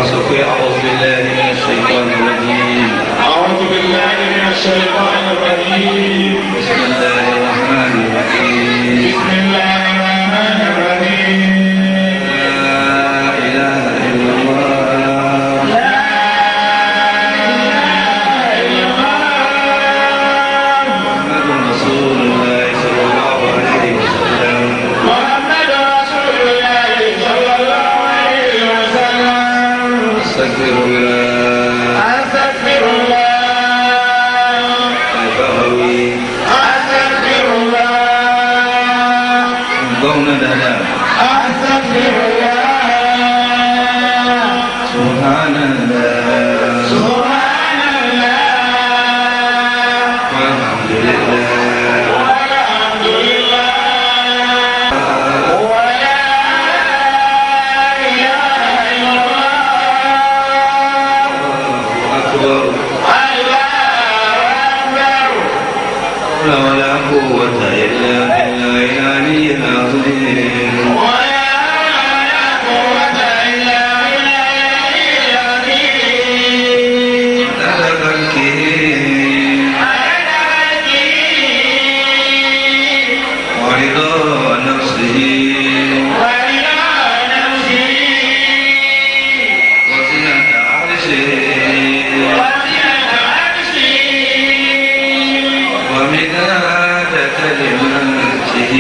وصفي أعوذ بالله من الشيطان الرجيم أعوذ بالله من الشيطان الرجيم بسم الله الرحمن الرحيم بسم الله الرحمن الرحيم لا إله إلا الله لا إله إلا الله محمد رسول الله صلى الله عليه وسلم محمد رسول الله صلى الله عليه وسلم أستغفر الله أستغفر الله البغوي أستغفر الله قونا لنا أستغفر الله سبحان الله سبحان الله والحمد لله والحمد لله ولا إله إلا الله أكبر الله أكبر لا ولا قوة إلا بالله العلي العظيم ولا قوة إلا بالله العظيم عدد خلقه عدد خلقه ورضا نفسه ورضا نفسه وزنة عرشه وزنة عرشه ومداد كلماته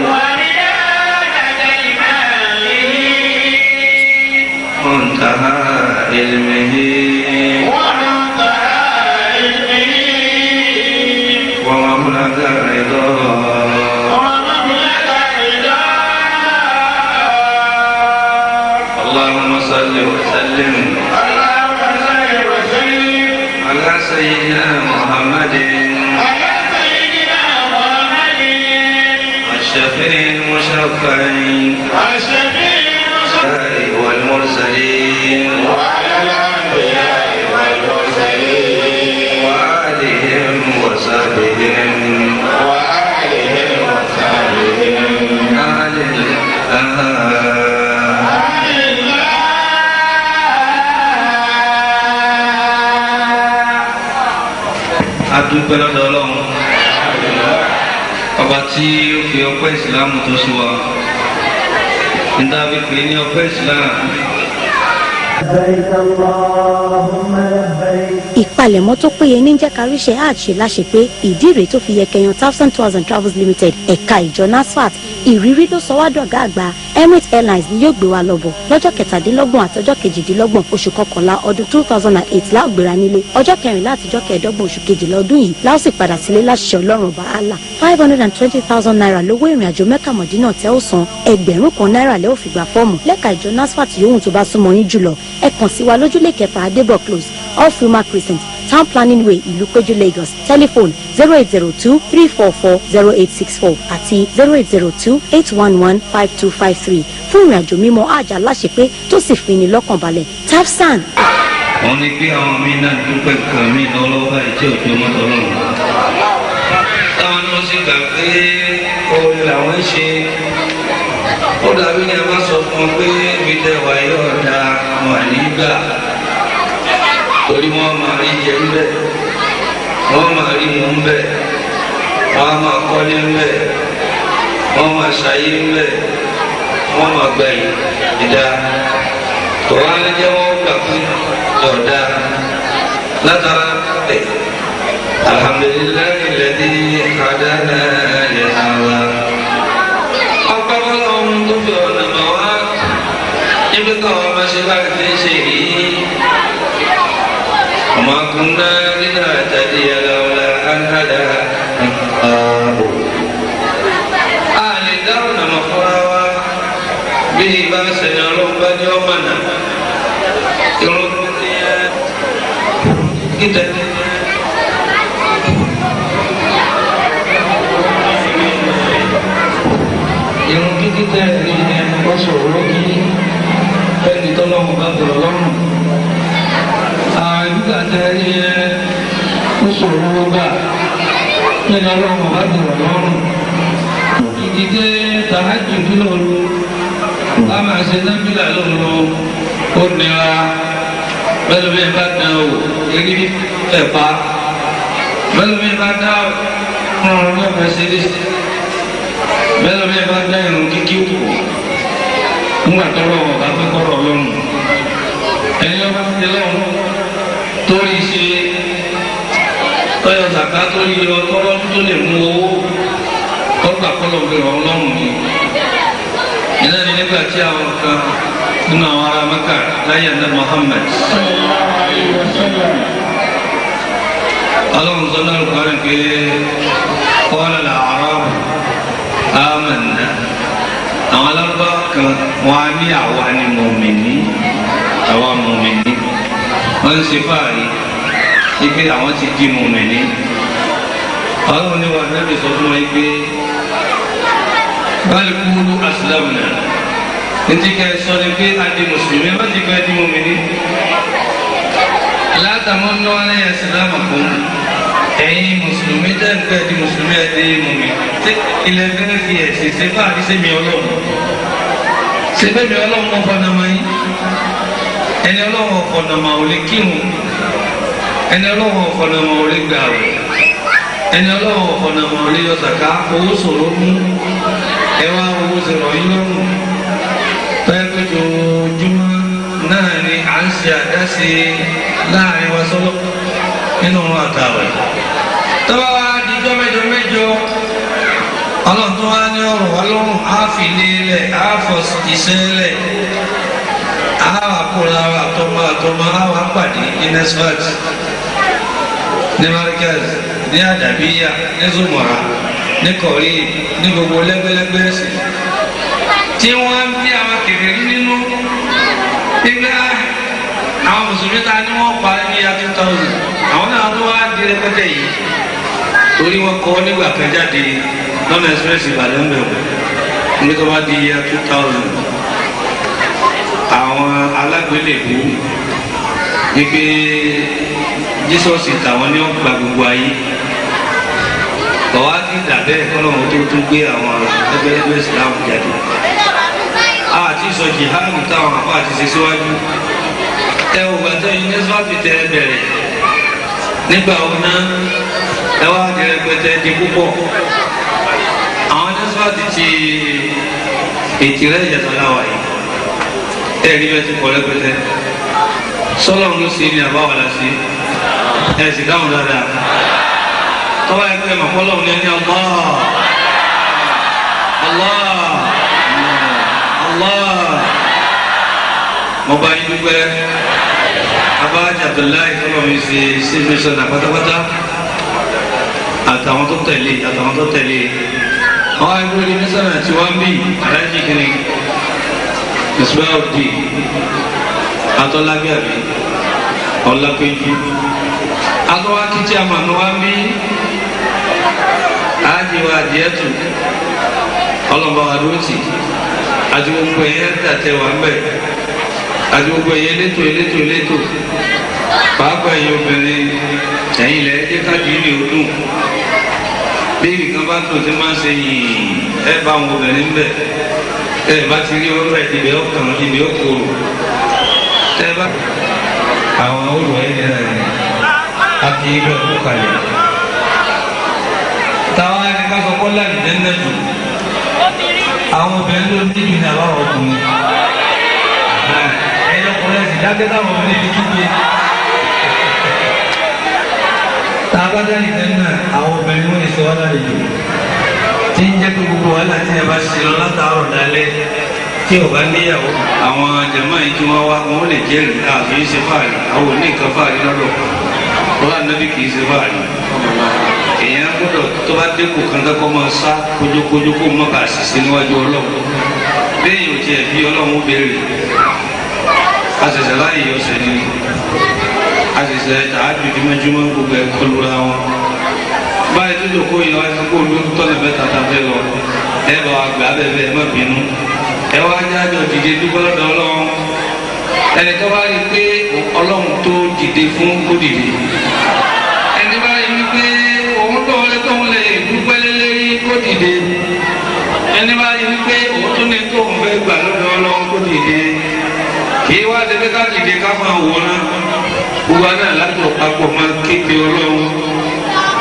ومداد كلماته منتهى علمه ومنتهى علمه ومبلغ رضاه ومبلغ رضاه اللهم صل وسلم اللهم صل وسلم على سيدنا محمد على سيدنا محمد الشفيع المشفع الشفيع المصطفى والمرسلين وعلى الأنبياء والمرسلين وآلهم وصحبهم وآلهم وصحبهم آل adúpẹ́ lọ́dọ̀ Ọlọ́run ọba tí ó fi ọpẹ́ ìsìlámù tó sí wa níta fi pè é ní ọpẹ́ ìsìlámù. لبيك اللهم لبيك. ìpalẹ̀mọ́ tó péye ní jẹ́ káríṣẹ́ àṣẹ láṣẹ pé ìdí rèé tó fi yẹ kẹyàn Thousand Tours and Travels Limited ẹ̀ka ìjọ NASFAT ìrírí ló sọ wá dọ̀gá àgbà Emirates Airlines ni yóò gbé wa lọ́bọ̀ lọ́jọ́ 17 àtọjọ́ 18 oṣù kọkànlá ọdún 2008 láò gbéra nílé ọjọ́ 14 àtijọ́ 15 oṣù kejìlá ọdún yìí láò sì padà sílé láṣẹ Ọlọ́run ọba Allah 520,000 naira lówó ìrìn àjò Mẹ́kà Mọ̀dínà tẹ́ ó san ẹgbẹ̀rún kan náírà lẹ́ ò fi gba fọ́ọ̀mù lẹ́ka ìjọ NASFAT yòówù tó bá súnmọ́ yín jùlọ ẹ kàn sí wa lójúlé kẹfà Adébọ̀ Close off Ruma Crescent Town Planning Way ìlú Péjú Lagos telephone 0802-344-0864 àti 0802-811-5253 fún ìrìn àjò mímọ́ àjà láṣepé tó sì fi ní lọ́kàn balẹ̀ Tafsan. wọ́n ní pé àwọn míì náà dúpẹ́ kan mí lọ́wọ́ báyìí tí òjò mọ́tò lọ́rùn. táwọn náà sì gbà pé orin làwọn ń ṣe ó dàbí ní a máa sọ fún ọ pé ibi tẹ wà yóò da wọn nígbà torí wọn máa rí jẹ ńbẹ wọn máa rí mu ńbẹ wọn máa kọ́lé ńbẹ wọn máa ṣayé ńbẹ wọn máa gbẹ̀yìn ìdá tọ́wọ́ alẹ́jẹ́ wọn gbà fún ọ̀dà látara ẹ̀ alhamdulillahi alladhi hadana li hadha. ọ̀pọ̀lọpọ̀ ohun tó fi ọ̀nà mọ̀ wá níbi káwọn ọmọ ṣe bá ti ṣe yìí. ọmọ kunna linahtadiya lawla an hadana Allah. a lè dáhùn àmọ́ fúnra wa bí ibà sẹ̀yìn ọlọ́pàá ní ọmọ náà irun ní kíkẹ́ irun kíkẹ́ ní ọ̀ṣọ̀rọ̀ kí ẹni tọ́lọ́mù bá bọ̀rọ̀ lọ́rùn àìbíkà tẹ́rí ọ̀ṣọ̀rọ̀ gbà ẹni ọlọ́mù bá bọ̀rọ̀ lọ́rùn ìdíje tàhájù bí lóru a máa ṣe nábìlà lóru ó nira bẹ́ẹ̀ ló bẹ́ẹ̀ bá dán o eré ẹ̀pá bẹ́ẹ̀ ló bẹ́ẹ̀ bá dá ọ̀rọ̀ náà fẹ́ ṣe dé bẹ́ẹ̀ ló bẹ́ẹ̀ bá dá irun kíkí òkú ńgbà tó lọ́wọ́ bá fẹ́ kọ́rọ̀ ọlọ́run ẹni ọba ti lọ́run torí ṣe tọ́yọ̀ sàká torí ọlọ́run tó lè mú owó ọgbà kọ́lọ̀ gbé ọlọ́run ni ìlànà ní nígbà tí àwọn kan nínú àwọn ará Mẹ́kà láyé ẹ̀dá Muhammad ọlọ́run sọ náà lùkọ́ rẹ̀ pé qala al-a'rabu amanna àwọn alábá kan wọ́n á ní àwa ni mùmínì àwa mùmínì wọ́n ń ṣe fáàrí ipe àwọn ti di mùmínì ọlọ́run ní wà nábì sọ fún wọn pé bal qulu aslamna ntí ká sọ ni pé a di mùsùlùmí wọ́n ti fẹ́ di mùmínì la tamannu alayya islamakum ẹ̀yin mùsùlùmí jẹ́ nǹkan di mùsùlùmí ẹ̀ di mùmínì ilẹ̀ fẹ́ fi ẹ̀sìn ṣe fáàrí sẹ́mi ọlọ́run sebe mi ọlọ́run ọ̀fọ̀nàmọ́ yín ẹni ọlọ́run ọ̀fọ̀nàmọ́ ò lè kírun ẹni ọlọ́run ọ̀fọ̀nàmọ́ ò lè gbààwẹ̀ ẹni ọlọ́run ọ̀fọ̀nàmọ́ ò lè yọ sàká owó sọ̀rọ̀ mú ẹwà owó sọ̀rọ̀ yín lọ́rùn pẹ́ẹ́pẹ́ ojoojúmọ́ náà ni à ń ṣe àdáṣe láàrin wa sọ́lọ́ nínú ọ̀run àtàwẹ̀ tọ́wọ́ wa dijọ́ mẹ́jọ mẹ́jọ ọlọ́run tó wá ní ọ̀rọ̀ wa lọ́rùn á fi lélẹ̀ á fọ̀ iṣẹ́ lẹ̀ á wà kóra wa àtọmọ á wà pàdé ní nesfat ní marikaz ní àdàbíyà ní zumara ní kọ̀rí ní gbogbo lẹ́gbẹ́lẹ́gbẹ́ ẹ̀sìn tí wọ́n ń bí àwọn kèfèrí nínú nígbà àwọn mùsùlùmí ta ni wọ́n pa ní ya 2000 àwọn náà tó wá di rẹpẹtẹ yìí torí wọn kọ́ nígbà kan jáde lọ́nà express Ìbàdàn bẹ̀rù ní tó bá di year 2000 àwọn alágbélébú wípé Jésùsì tàwọn ní ọgbà gbogbo ayé bọ̀wá ti dà bẹ́ẹ̀ kọ́lọ́mù tó tún gbé àwọn ẹgbẹ́lẹ́gbẹ́ Islam jáde àti sọ jihadu táwọn àpá àti ṣe síwájú ẹ ò gbàtẹ́ unesco tẹ bẹ̀rẹ̀ nígbà wo náà ẹ wá di rẹpẹtẹ di púpọ̀ àwọn nẹ́sífàtì ti ètìrẹ́ ìjàtọ̀ láwà yìí ẹ̀rí bẹ́ẹ̀ ti kọ́ rẹpẹtẹ sọ́lọ́n ló ṣe ní àbáwọlá sí ẹ̀ sì dáhùn dáadáa tọ́wọ́ ẹgbẹ́ mọ̀kọ́lọ́hún ní ẹni Allah mo bá yín dúpẹ́ abájá Abdullahi tọ́lọ́ mi ṣe mísọ̀nà pátápátá àtàwọn tó tẹ̀lé àwọn ẹgbẹ́ ní mísọ̀nà tí wọ́n bí alájí kìíní Ismail atọ́lágbàbí ọlápẹ́jú atọ́wákìtì àmàlù wọ́n bí ájíwá àdìẹ́tù ọlọ́mọba àdúrótì àti gbogbo ẹ̀yẹ tàtẹ̀ wà ń bẹ̀ àti gbogbo ẹ̀yẹ elétò pàápàá ẹ̀yẹ obìnrin ẹ̀yìn ilẹ̀ ẹ̀jẹ̀ káàdì ní ọdún bí nǹkan bá tó ti máa ń ṣe yìí ẹ bá àwọn obìnrin ń bẹ̀ ẹ bá ti rí ọ̀rọ̀ ìdìbẹ̀ ọkàn ìdìbẹ̀ ọkọ̀rọ̀ ẹ bá àwọn olùwẹ̀ yẹn rẹ̀ àti ibẹ̀ kú kalẹ̀ táwọn ẹni ká sọ kọ́lá ìdẹ́nà jù àwọn obìnrin ló ní ìbí ní àbáwọ̀ ọkùnrin ẹ̀yìn ọkùnrin ẹ̀sìn dákẹ́ táwọn obìnrin fi kíkẹ́ tàbátà ìdẹ́nà àwọn obìnrin wọ́n lè ṣe wọ́n lálejò tí ń jẹ́ pé gbogbo wàhálà tí ẹ bá ṣe lọ látàárọ̀ dálẹ́ tí ò bá níyàwó àwọn jàmáà yìí tí wọ́n wá wọn lè jẹ́rìí àfi ń ṣe fáàrí àwọn òní nǹkan fáàrí lọ́dọ̀ wọn ànábì kì í ṣe fáàrí èèyàn gbọ́dọ̀ tó bá dẹ́kun kankan kọ́ máa sá kójókójó kó má bàa ṣiṣẹ́ níwájú ọlọ́run bẹ́ẹ̀ yóò tiẹ̀ bí ọlọ́run ó béèrè àṣẹ̀ṣẹ̀ láyé ọ̀sẹ̀ ni àṣẹ̀ṣẹ̀ àádùjú mẹ́júmọ́ gbogbo ẹ̀ kọlura wọn báyìí tó dòkó yìí wáyé kó olóòtú tọ́lẹ̀ mẹ́ta tá a fẹ́ lọ ẹ bá wa gbà bẹ́ẹ̀ ẹ má bínú ẹ wá jájọ dìde dúpẹ́ lọ́dọ̀ ọlọ́run ẹni tó bá rí i pé ọlọ́run tó dìde fún kó dìde ẹni bá rí i pé òun tó wọlé tó ń lè dúpẹ́ lélẹ́rí kó dìde ẹni bá rí i pé òun tó ní tó ń fẹ́ gbà lọ́dọ̀ ọlọ́run kó dìde kì í wá débi ká dìde ká máa wòran wúwa náà látọ̀ papọ̀ máa kéde ọlọ́run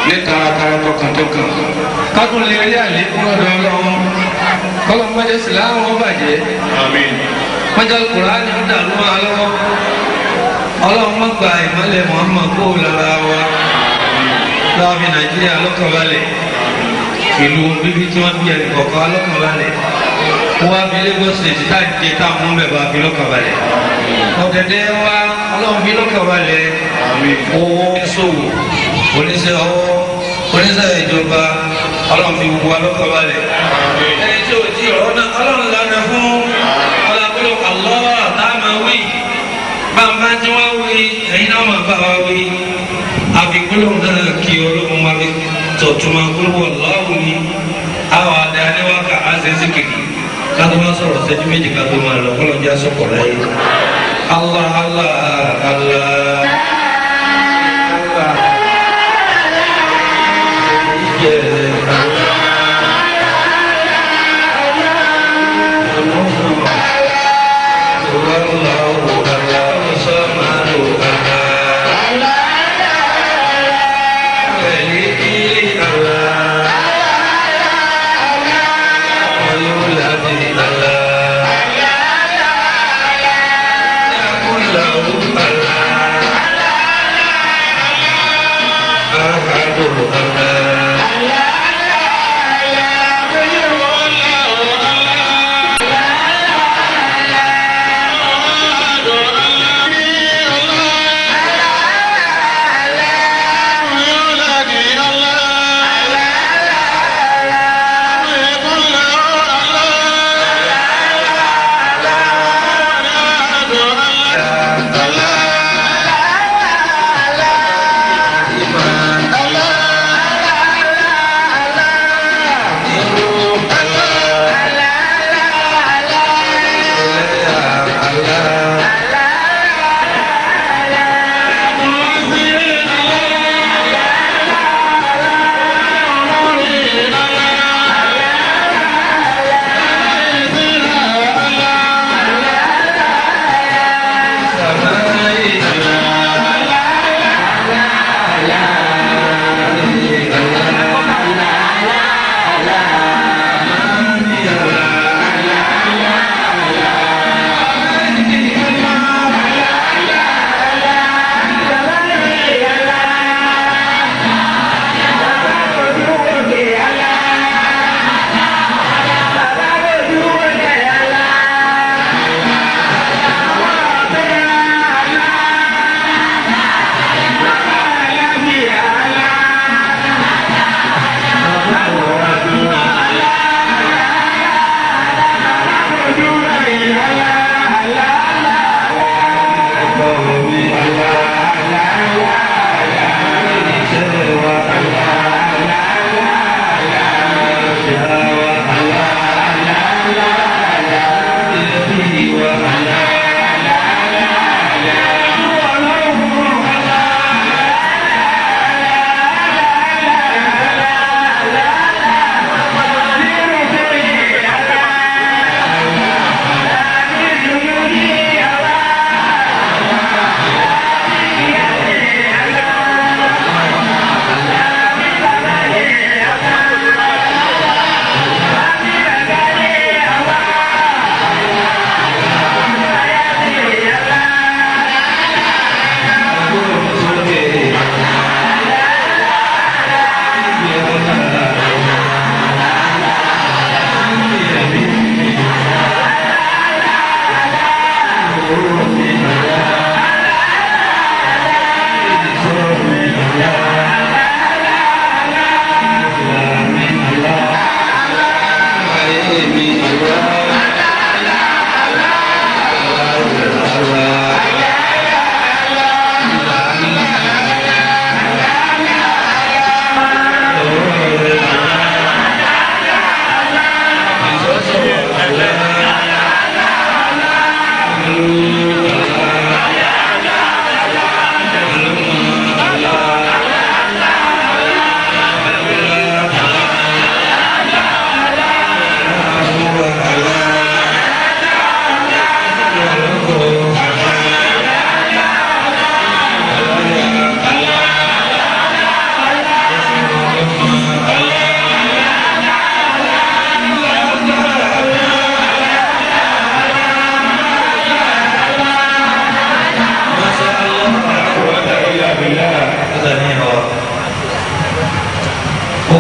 ní taratara tọkàntọkàn kákùn lè rí àlékún lọ́dọ̀ ọlọ́run kọ́lọ́ mọ́jọ síláàmù ó bàjẹ́ mọ́jọ kùránì ó dàrú wa lọ́wọ́ ọlọ́run má gba ìmọ̀lẹ̀ Muhammad kó lára wa láàbí Nàìjíríà lọ́kànbalẹ̀ ìlú bíbí tí wọ́n bí ẹnì kọ̀ọ̀kan lọ́kànbalẹ̀ wọ́n á fi Lagos state tá a jẹ tá a mú bẹ́ẹ̀ bá fi lọ́kànbalẹ̀ ọ̀dẹ̀dẹ̀ wa ọlọ́run fi lọ́kànbalẹ̀ owó ṣòwò oníṣẹ́ ọwọ́ oníṣẹ́ ìjọba ọlọ́run fi gbogbo wa lọ́kànbalẹ̀ ẹni tí o ti ọ̀rọ̀ náà ọlọ́run lánàá fún ọlọ́run Allah táàmà wí bàbá tí wọ́n wí ẹ̀yin náà máa bá wa wí àfikúnlọ́ náà kí ọlọ́run wa fi tọ̀tùmọ̀ gbogbo ọ̀làwọ̀ ni àwọn àdé aníwáka àṣẹṣìkiri kátó máa sọ̀rọ̀ ṣẹ́jú méjì kátó máa lọ kọ́lọ́ jẹ́ àṣọkọ̀ láyé Allah Allah Allah. Allah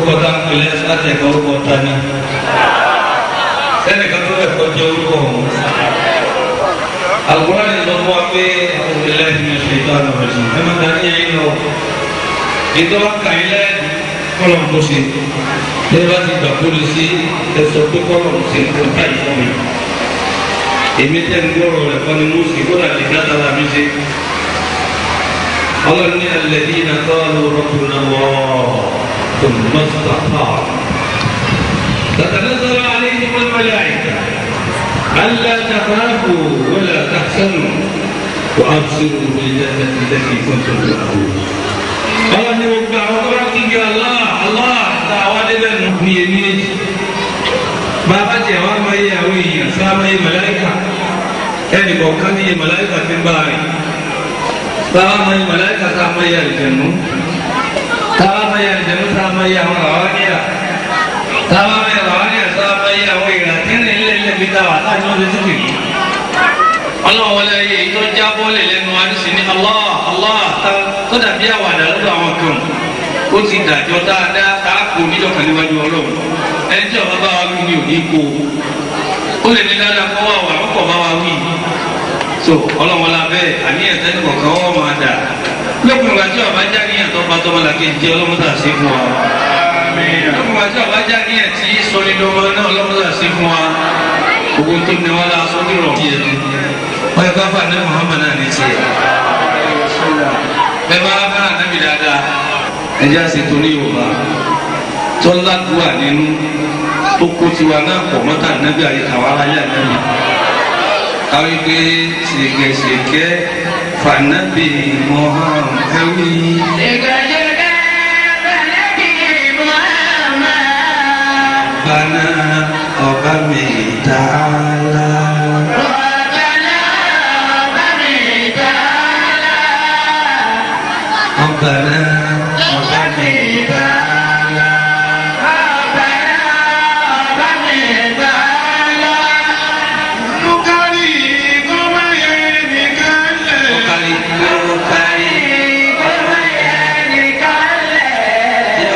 orúkọ tá a pèlè láti ẹ̀kọ́ orúkọ tá a ní sẹ́nìkan tó ẹ̀kọ́ jẹ́ orúkọ ọ̀hún. Al-Qur'an ni lọ́wọ́ wa pé ọ̀gbẹ́lẹ́ ní ṣètọ́nù ọ̀sìn ẹ máa dání ẹ̀yìn lọ. Ìtọ́wá kàyílẹ̀ kọ́lọ̀ tó ṣe ní bá ti gbà kó lè sí ẹ̀sọ́ pé kọ́lọ̀ ṣe kó báyìí fún mi. Èmi tẹ́ ń gbọ́rọ̀ rẹ̀ fún mi mú sí kó dàbí dáadáa mi ṣe. Ọlọ́run ní alladhina qalu rabbuna Allah thumma istaqamu. تتنزل عليهم الملائكة ألا تخافوا ولا تحزنوا وأبصروا بالجنة التي كنتم توعدون. الله يوقع وقرأتك الله دعوات المؤمنين بابا جواب ما يهوي سامي ملائكة يعني بوكاني ملائكة تنباري سامي ملائكة سامي الجنة سامي الجنة سامي الروانية سامي الروانية سامي الويلة تنين اللي بدأوا تاجون ذكري الله ولا يتوجبوا للنو أنسني الله tó dàbí àwàdà lọ́dọ̀ àwọn kan ó ti dàjọ́ dáadáa káàkó níjọ́ kan níwájú ọlọ́run ẹni tí ọba bá wa wí ni ò ní kó ó lè ní dáadáa kọ́ wà wà ó kọ̀ bá wa wí so ọlọ́run la bẹ́ẹ̀ àníyàn tẹ́lẹ̀ kọ̀ọ̀kan wọ́n máa dà lókun ìgbà tí ọba já níyàn tó bá tọ́mọ la kejì jẹ́ ọlọ́run tà sí fún wa lókun ìgbà tí ọba já níyàn tí sọlídọ́mọ náà ọlọ́run tà sí fún wa gbogbo tó ní wọn la sọ nírọ̀ wọ́n yẹ káfà ní Muhammad náà ní tiẹ̀ bẹ́ẹ̀ bá bá ànábì dáadáa ẹjẹ́ àṣetò ní Yorùbá tọ́lá dùwà nínú tó kó tiwa náà pọ̀ mọ́tà ànábì àyíkáwá ayé ànábì káwé pé ṣègẹ̀ṣègẹ̀ fànábì Muhammad ẹ̀wí. ṣègẹ̀ṣègẹ̀ fànábì Muhammad. bana ọba mi tààlà. ربنا وحمد تعالى ربنا وحمد تعالى Nukari kọ́mọ yẹn nìkan lẹ̀. Nukari kọ́mọ yẹn nìkan lẹ̀.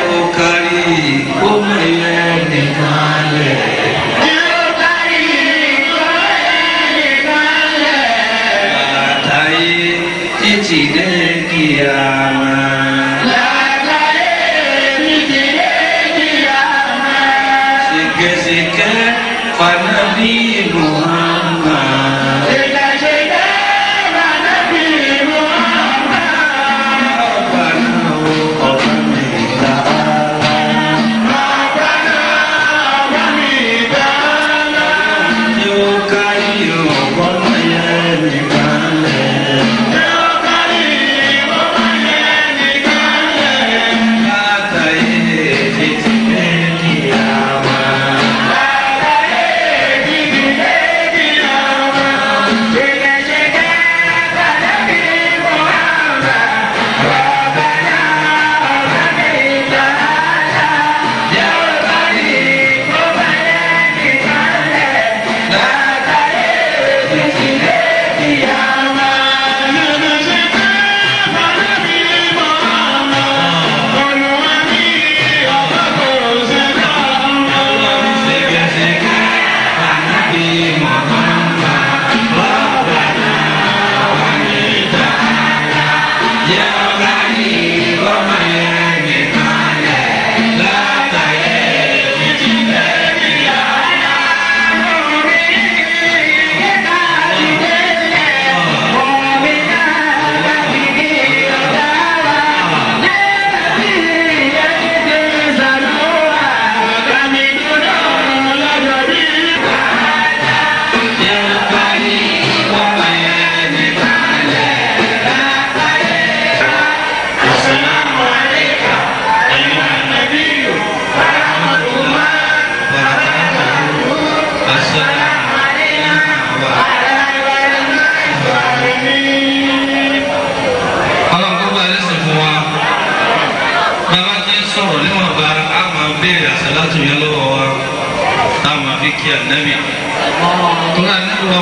Nukari kọ́mọ yẹn nìkan lẹ̀. Nukari kọ́mọ yẹn nìkan lẹ̀. Látàyé títí dé kíyámà. Fanabi Muhammad. Ṣègẹ̀ṣègẹ̀ fànábì Muhammad. Rabbana ọba mi tààlà. Rabbana wahmid ta'ala. Yóò kárí ọgbọ́n yẹn nìkan lẹ̀. Nukari kọ́mọ yẹn nìkan lẹ̀. Látàyé títí dé kíyámà.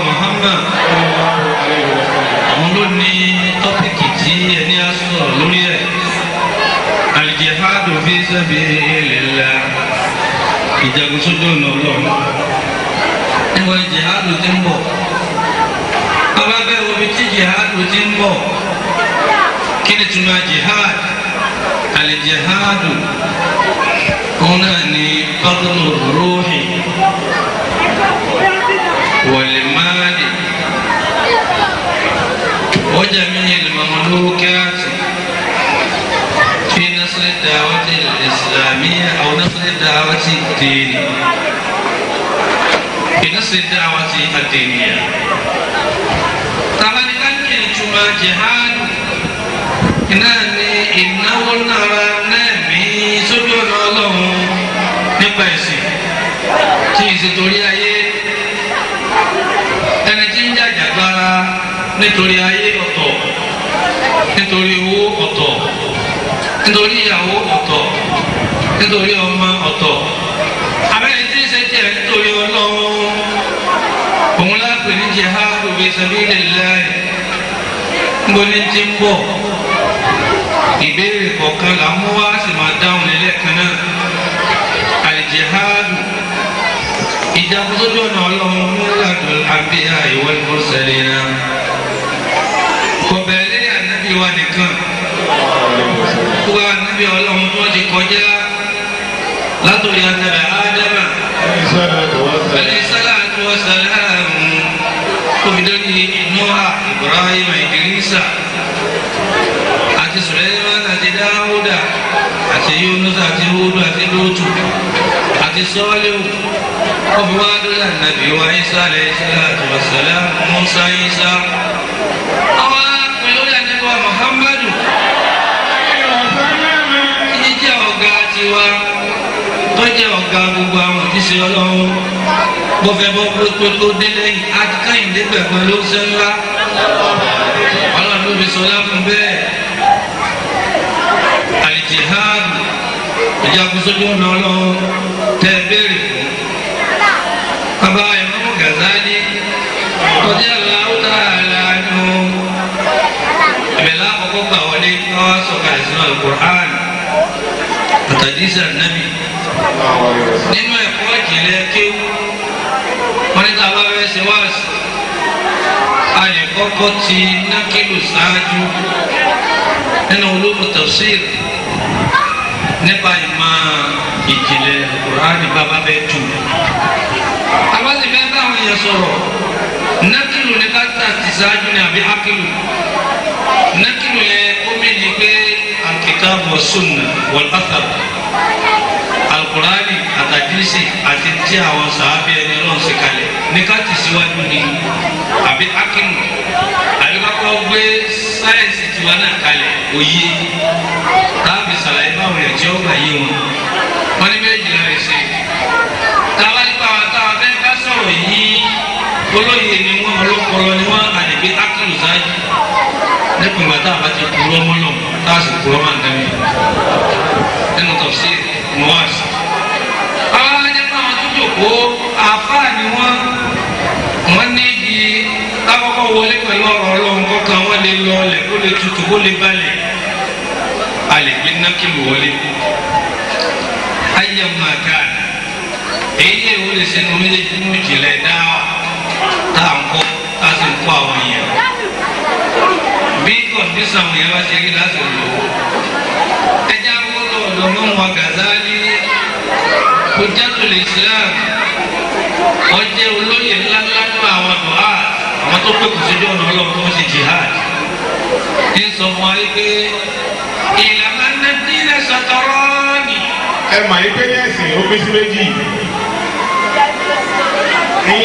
Muhammad àwọn ló ní tọ́pìkì tí ẹni á sọ̀rọ̀ lórí ẹ̀ al-jihad jihadu fi sabilillah ìjagun sójú ọ̀nà Ọlọ́run níbo ni jihadu ti ń bọ̀ bàbá bẹ́ẹ̀ wo bí tí jihadu ti ń bọ̀ kí ni túmọ̀ jihad al-jihadu òun náà ni badlu ruhi wal mali wa jami'il mamlukati في نصر الدعوة الإسلامية أو نصر الدعوة الدينية في نصر الدعوة الدينية طبعا كان كلمة جهاد إنه نرى نبي سجون الله نبأسي تيجي تقولي أيه أنا جنجا جبارا nítorí ayé ọ̀tọ̀ nítorí owó ọ̀tọ̀ nítorí ìyàwó ọ̀tọ̀ nítorí ọmọ ọ̀tọ̀ abẹ́rẹ́ tí ń ṣe jẹ́ nítorí Ọlọ́run òun lápè ní jihadu fi sabilillah níbo ní ti ń bọ̀ ìbéèrè kọ̀ọ̀kan là ń mú wá sì máa dáhùn lẹ́lẹ́kan náà al-jihadu ìjagun sójú ọ̀nà Ọlọ́run milladul anbiya'i wal mursalina kò bẹ̀rẹ̀ ànábì wa nìkan wa ànábì Ọlọ́run tó ti kọjá látòrí ànábì Ádámà alayhi salatu wa salam kòmìdọ́ni Nóà Ibrahim Idrisa àti Suleiman àti Dáúdà àti Yunus àti Húdù àti Lútù àti Sọ́líhù ọ̀fi wá dúró ànábì wa Isa alayhi salatu wa salam Musa Isa àwọn pẹ̀lú ànábì wa Muhammadu ní jẹ́ ọ̀gá tiwa tó jẹ́ ọ̀gá gbogbo àwọn òjíṣẹ́ Ọlọ́run bó fẹ́ bọ́ pé tó délé yìí akíkàyìndé gbẹ̀gbọ́n ló ṣe ńlá Ọlọ́run ló fi sọlá fún bẹ́ẹ̀ al-jihadu ìjagun sójú ọ̀nà Ọlọ́run tẹ́ béèrè fún bàbá Imam Ghazali radiyallahu ta'ala anhu ìbẹ̀lẹ̀ àkọ́kọ́ gbà wọlé káwá sọ̀kalẹ̀ sínú al-Qur'an àtàdísà nàbì nínú ẹ̀kọ́ ìjìnlẹ̀ kéwú wọn ní sábà fẹ́ ṣe wáàsí a lè kọ́kọ́ ti nákìlù ṣáájú nínú ulum tafsir nípa ìmọ̀ ìjìnlẹ̀ Qur'ani bàbá bẹ́ẹ̀ tù. Abáṣe bẹ́ẹ̀ báwọn èèyàn sọ̀rọ̀ nákìlù ní ká ti ṣáájú ní àbí ákìlù. Nákìlù yẹn ó mi ní pé al-kitab wa sunnah wal athar al-Qur'ani àtàdísì àti tí àwọn sàábì ẹni náà ṣe kalẹ̀ ní ká ti síwájú ní àbí ákìlù. Àbí kápá gbé sáyẹ̀nsì tiwa náà kalẹ̀ òye táàbì sàlàyé báwọn èèyàn tí ó gbà yé wọn ní méjì náà ṣe táwa nípa àwọn táwa bẹ́ẹ̀ bá sọ̀rọ̀ yìí olóye ni wọn ọlọ́pọlọ ni wọn àdìgbé ákìlù sáájú nípa ìgbà táwa bá ti kúrò ọmọ náà táwa sì kúrò ọmọ àdámì nínú tafsir mọ́wáàsì. àwọn ajẹ́pọ̀ àwọn tó jòkó àáfàá ni wọ́n ní ibi táwọ́kọ́ wọlé pẹ̀lú ọ̀rọ̀ Ọlọ́run kọ́kàn wọ́n lè lọ ọlẹ̀ kó lè tutù kó lè balẹ̀ a lè gbé nákìlù wọlé ayé màkà èyí lè wọlé sínú méjèèjì nínú ìjìnlẹ̀ dáwà tá à ń kọ́ tá a sì ń kọ́ àwọn èèyàn bí kọ̀ǹdíṣàn àwọn èèyàn bá ṣe rí láti lò ó ẹjẹ́ àwòrán ọ̀dọ́ mọ́ wọn Ghazali Hujjatul Islam ọjẹ́ olóyè ńláńlá nínú àwọn dùhà àwọn tó pèkù síjú ọ̀nà Ọlọ́run tó ń ṣe jihad ní sọ fún wa pé ìlànà nàdínà ṣàtọ̀rọ̀ọ̀nì. ẹ mà yí pé ní ẹ̀sìn ó pín sí méjì.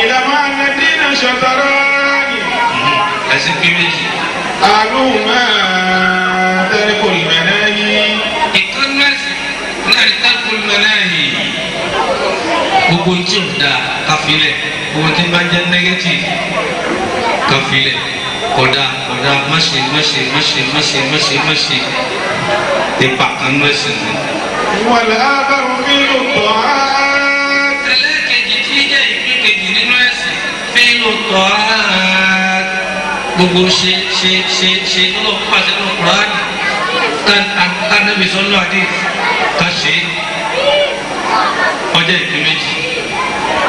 ìlànà nàdínà ṣàtọ̀rọ̀ọ̀nì. ẹ̀sìn pín méjì. àlùmọ́ tẹ́lifù ìmọ̀lẹ́ yìí. ìkànnẹ́sì náà ní tẹ́lifù ìmọ̀lẹ́ yìí. gbogbo tí ò da káfílẹ̀ gbogbo tí bá jẹ́ nẹ́gẹ́tìfì káfílẹ̀ kódà máṣe ipa kan lẹ́sìn ni. wàlẹ́ ábàrún bí ló tọ́ á. ẹlẹ́kejì tí jẹ́ ìpín kejì nínú ẹ̀sìn fi ló tọ́ á. gbogbo ṣe lọ́wọ́ pàṣẹ ní Kùránì anabi sọlọ adi ka ṣe ọjọ́ ìpín méjì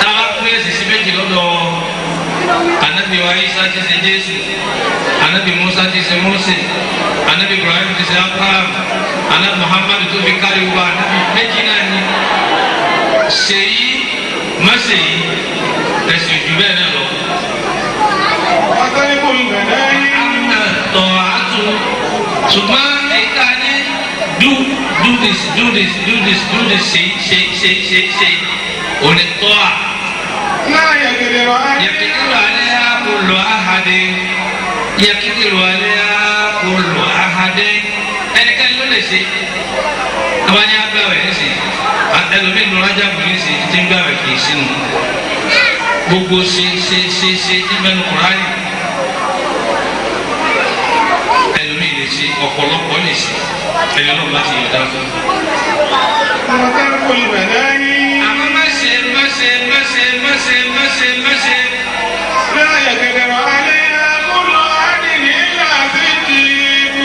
táwa pín ẹsẹ sí méjì lọ́dọ̀ anabi wa Isa ti ṣe Jésù anabi Musa ti ṣe Mose anabi Ibrahim ti ṣe Abraham anabi Muhammad tó fi kárí wa anabi méjì náà ni ṣèyí má ṣèyí ẹsẹ jù bẹ́ẹ̀ náà lọ. وترك المناهي tọ̀ àtú ṣùgbọ́n ẹ̀ka ní do this ṣe òní tọ́ à. لا يقدر عليه يقدر عليها كل أحد يقدر عليها كل أحد ẹnikẹ́ni ló lè ṣe àwọn ní agbáwẹ̀ ní sí ẹlòmíín ló rájà bù ní sí títí ń gbàwẹ̀ kì í sínú gbogbo ṣe tí mẹ́nu Kùránì ẹlòmíín lè ṣe ọ̀pọ̀lọpọ̀ lè ṣe ẹni náà bá ti yọ̀ dá fún. وترك المناهي àmọ́ má ṣe لا يقدر عليها كل أحد إلا صديقه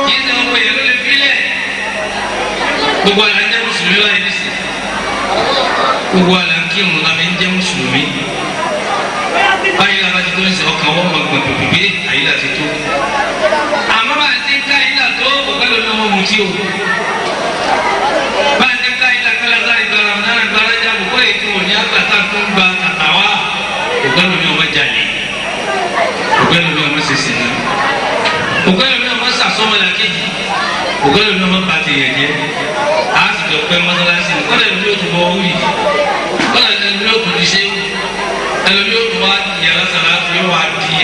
kì í ṣe gbogbo èèyàn ló lè filẹ̀ gbogbo àlà ń jẹ́ mùsùlùmí láyé nísì gbogbo àlà ń kírun lábẹ́ ń jẹ́ mùsùlùmí báyìí làbá ti tó ń sè ọkàn wọn máa gbọ̀n pèpè àyílà ti tó àmọ́ bá a ti ń ká àyílà tó kò pẹ́ lómi ọmọ mutí o bá a ti ń ká àyílà kálá ìgbàlá náà gbàlá jáde kó ètò òní àgbàtà tó ń gba àtàwá kò pẹ́ lómi ọmọ jalè kò pẹ́ lómi ọmọ sèse náà kò pẹ́ lómi ọmọ sàsọ́mọlá kejì kò pẹ́ lómi ọmọ pàtẹ yẹn jẹ́ a sì jọ pẹ́ mọ́sálásí ni kọ́lá ẹ̀mí yóò tún bọ́ wí kọ́lá ẹ̀mí yóò tún di ṣé ẹ̀mí yóò tún wá di alásàlátù yóò wá di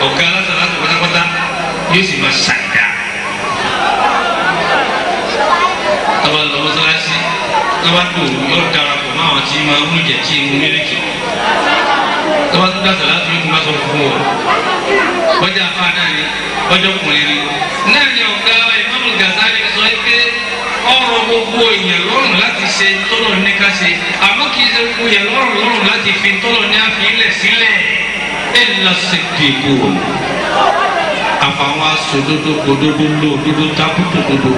ọ̀gá alásàlátù pátápátá yóò sì máa ṣàìdá. tọ́ba lọ mọ́sálásí tọ́ba tó yóò darapọ̀ mọ́ àwọn tí máa mú jẹ̀ tí mú mílíkì tọ́ba tó dá sàlátù yóò tún bá sọ fún ọ bọ́jà afá náà ni bọ́jà ọkùnrin ni náà ni ọ̀gá Imam Ghazali sọ pé ọ̀rọ̀ gbogbo èèyàn lọ́rùn láti ṣe tọ́lọ̀ ní ká ṣe àmọ́ kì í ṣe gbogbo èèyàn lọ́rùn láti fi tọ́lọ̀ ní àfi ilẹ̀ sílẹ̀ ẹ̀ lọ́sẹ̀kẹ̀kọ̀ àfàwọn aṣòdodo gbòdodo lò dodo tábùtò dodo.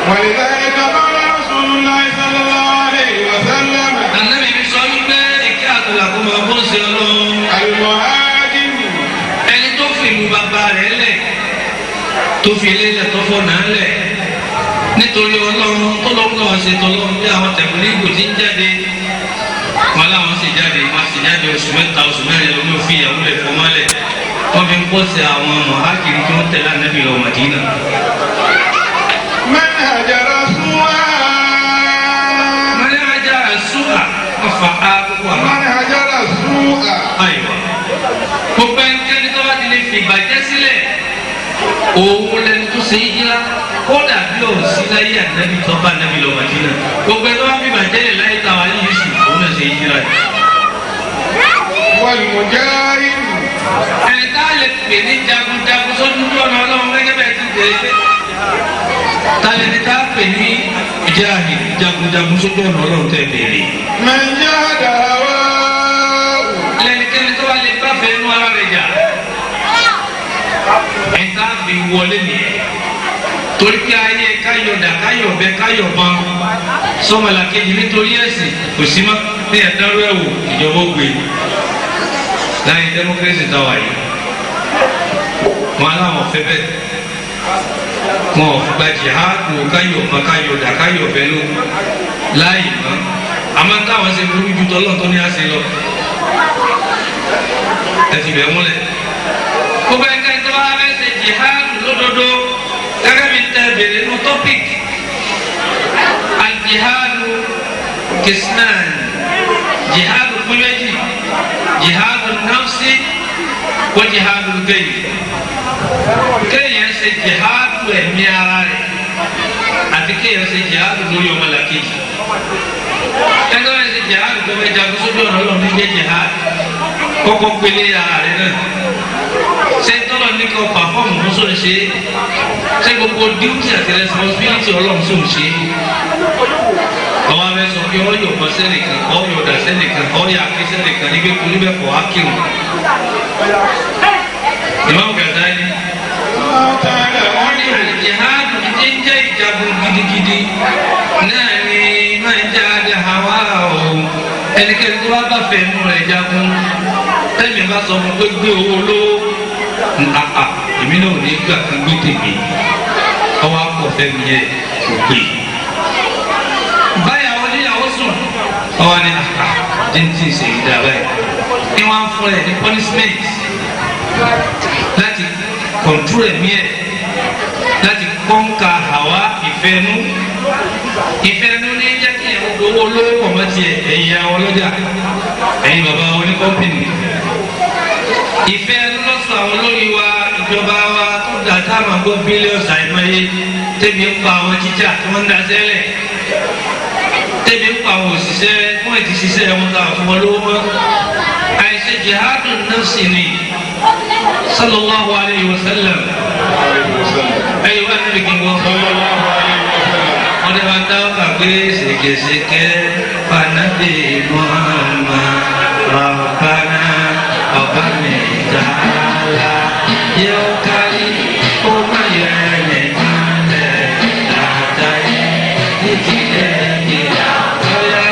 ولذلك قال رسول الله صلى الله عليه وسلم Ànábì mi sọ wípé ìkẹ́ àtàlà kó máa bọ́ sí ọlọ́run. المهاجر ẹni tó fi ìlú bàbá rẹ̀ lẹ̀ tó fi ilé lẹ̀ tó fọ́ náà lẹ̀ nítorí ọlọ́run tó lọ́wọ́ náà ṣe tọ́lọ́run bí àwọn tẹ̀kùnrin ìgò ti ń jáde wọn láwọn sì jáde wọn sì jáde oṣù mẹ́ta oṣù mẹ́rin lómi òfin ìyàwó rẹ̀ fọ́ mọ́lẹ̀ wọ́n fi ń pọ̀ sí àwọn mọ̀hákìrì tí wọ́n tẹ̀lé Ànábì lọ Mádínà. من هجر سوءا mọ́lẹ́ ajá àṣùwà ọ̀fà àgbà من هجر سوءا àyọ̀ gbogbo ẹnikẹ́ni tó bá ti lè fi ìbàjẹ́ sílẹ̀ òun lẹni tó ṣe é yíra kódà bí òun sí láyé Ànábì tó bá Ànábì lọ Mádínà gbogbo ẹni tó bá fi ìbàjẹ́ lẹ̀ láyé táwa ní Yusuf òun náà ṣe é yíra yìí. والمجاهد ẹni tá a lè pè ní jagunjagun sójú ọ̀nà ọlọ́run gẹ́gẹ́ bẹ́ẹ̀ ti bèrè pé tá a lè ní tá a pè ní mujahid jagunjagun sójú ọ̀nà ọlọ́run tẹ̀ bèrè. من جاهد هواه lẹ́nikẹ́ni tó bá lè bá fẹ́ inú ara rẹ̀ jà ẹ̀ tá a fi wọlé nìyẹn torí pé ayé káyọ̀dà káyọ̀bẹ káyọ̀bọ̀n sọ́mọlá kejì nítorí ẹ̀sìn kò sí mọ́ ní ẹ̀dáró ẹ̀wò ìjọba ó gbé láyé democracy táwa yìí wọn aláwọ̀ fẹ́ bẹ́ẹ̀ wọn ò gba jihadu káyọ̀bọ̀n káyọ̀dà káyọ̀bẹ ló láyé mọ́ àmọ́ táwọn ṣe burú ju tọ́lọ́ tó ní àṣẹ lọ ẹ ti bẹ̀ múlẹ̀ gbogbo ẹ̀ka tó bá fẹ́ ṣe jihadu lódodo gẹ́gẹ́ bí tẹ́ bèrè nínú topic al-jihadu kisnan jihadu kúlẹ́jì jihadu nafsi wa jihadu gẹ́yì kéèyàn ṣe jihadu ẹ̀mí ara rẹ̀ àti kéèyàn ṣe jihadu lórí ọmọlàkejì ẹgbẹ́ wọn ṣe jihadu tó fẹ́ jagun sójú ọ̀nà ọlọ́run ní jẹ́ jihadu kọ́kọ́ pélé ara rẹ̀ náà ṣé tọ́lọ̀ ní kí o pàfọ́ọ̀mù fún sóun ṣe ṣé gbogbo duty àti responsibility ọlọ́run sóun ṣe àwọn abẹ sọ pé ọyọ ọmọ sẹ́nìkan ọyọ ọ̀dà sẹ́nìkan ọyọ àké sẹ́nìkan nígbè kú níbẹ̀ kọ́ ákìrù Imam Ghazali الله تعالى wọ́n ní al-jihadu ẹnikẹ́ni tó bá fẹ́ inú rẹ̀ jagun tẹ́mi bá sọ fún pé gbé owó lówó èmi náà ò ní gbà kan gbé tèmi ọwọ́ akọ̀fẹ́ mi yẹ kò gbé báyàwó níyàwó sùn ọwọ́ ni jíǹtì ṣe ìdá báyìí ni wọ́n á fún ẹ ní punishment láti control ẹ̀mí ẹ̀ láti kọ́ńkà àwa ìfẹ́nu ní jẹ́ kí ẹ̀ owó olówó ọmọ tiẹ̀ ẹ̀yìn àwọn ọlọ́jà ẹ̀yìn bàbá wọn ní kọ́mpìnì ìfẹ́nu lọ́sọ̀ àwọn olórí wa ìjọba wa tó dà táwọn àgọ́ bílíọ̀nù àìmọye tẹ́bi ń pa àwọn jíjà tí wọ́n ń da sẹ́lẹ̀ tẹ́bi ń pa àwọn òṣìṣẹ́ fún ètí ṣiṣẹ́ wọn ta fún wọn lówó mọ́ àìṣe jihadu nafsi ni sallallahu alayhi wa sallam ayi wa nabi kin wo sallallahu alayhi wa sallam ọdẹ wa dáwọ́ kàgbé ṣèkèṣèkè fanabi muhammad rabbana ọba mi ta'ala yóò kárí ó má yẹ ẹnì kan lẹ látàrí ìdílé ìyá ọyá.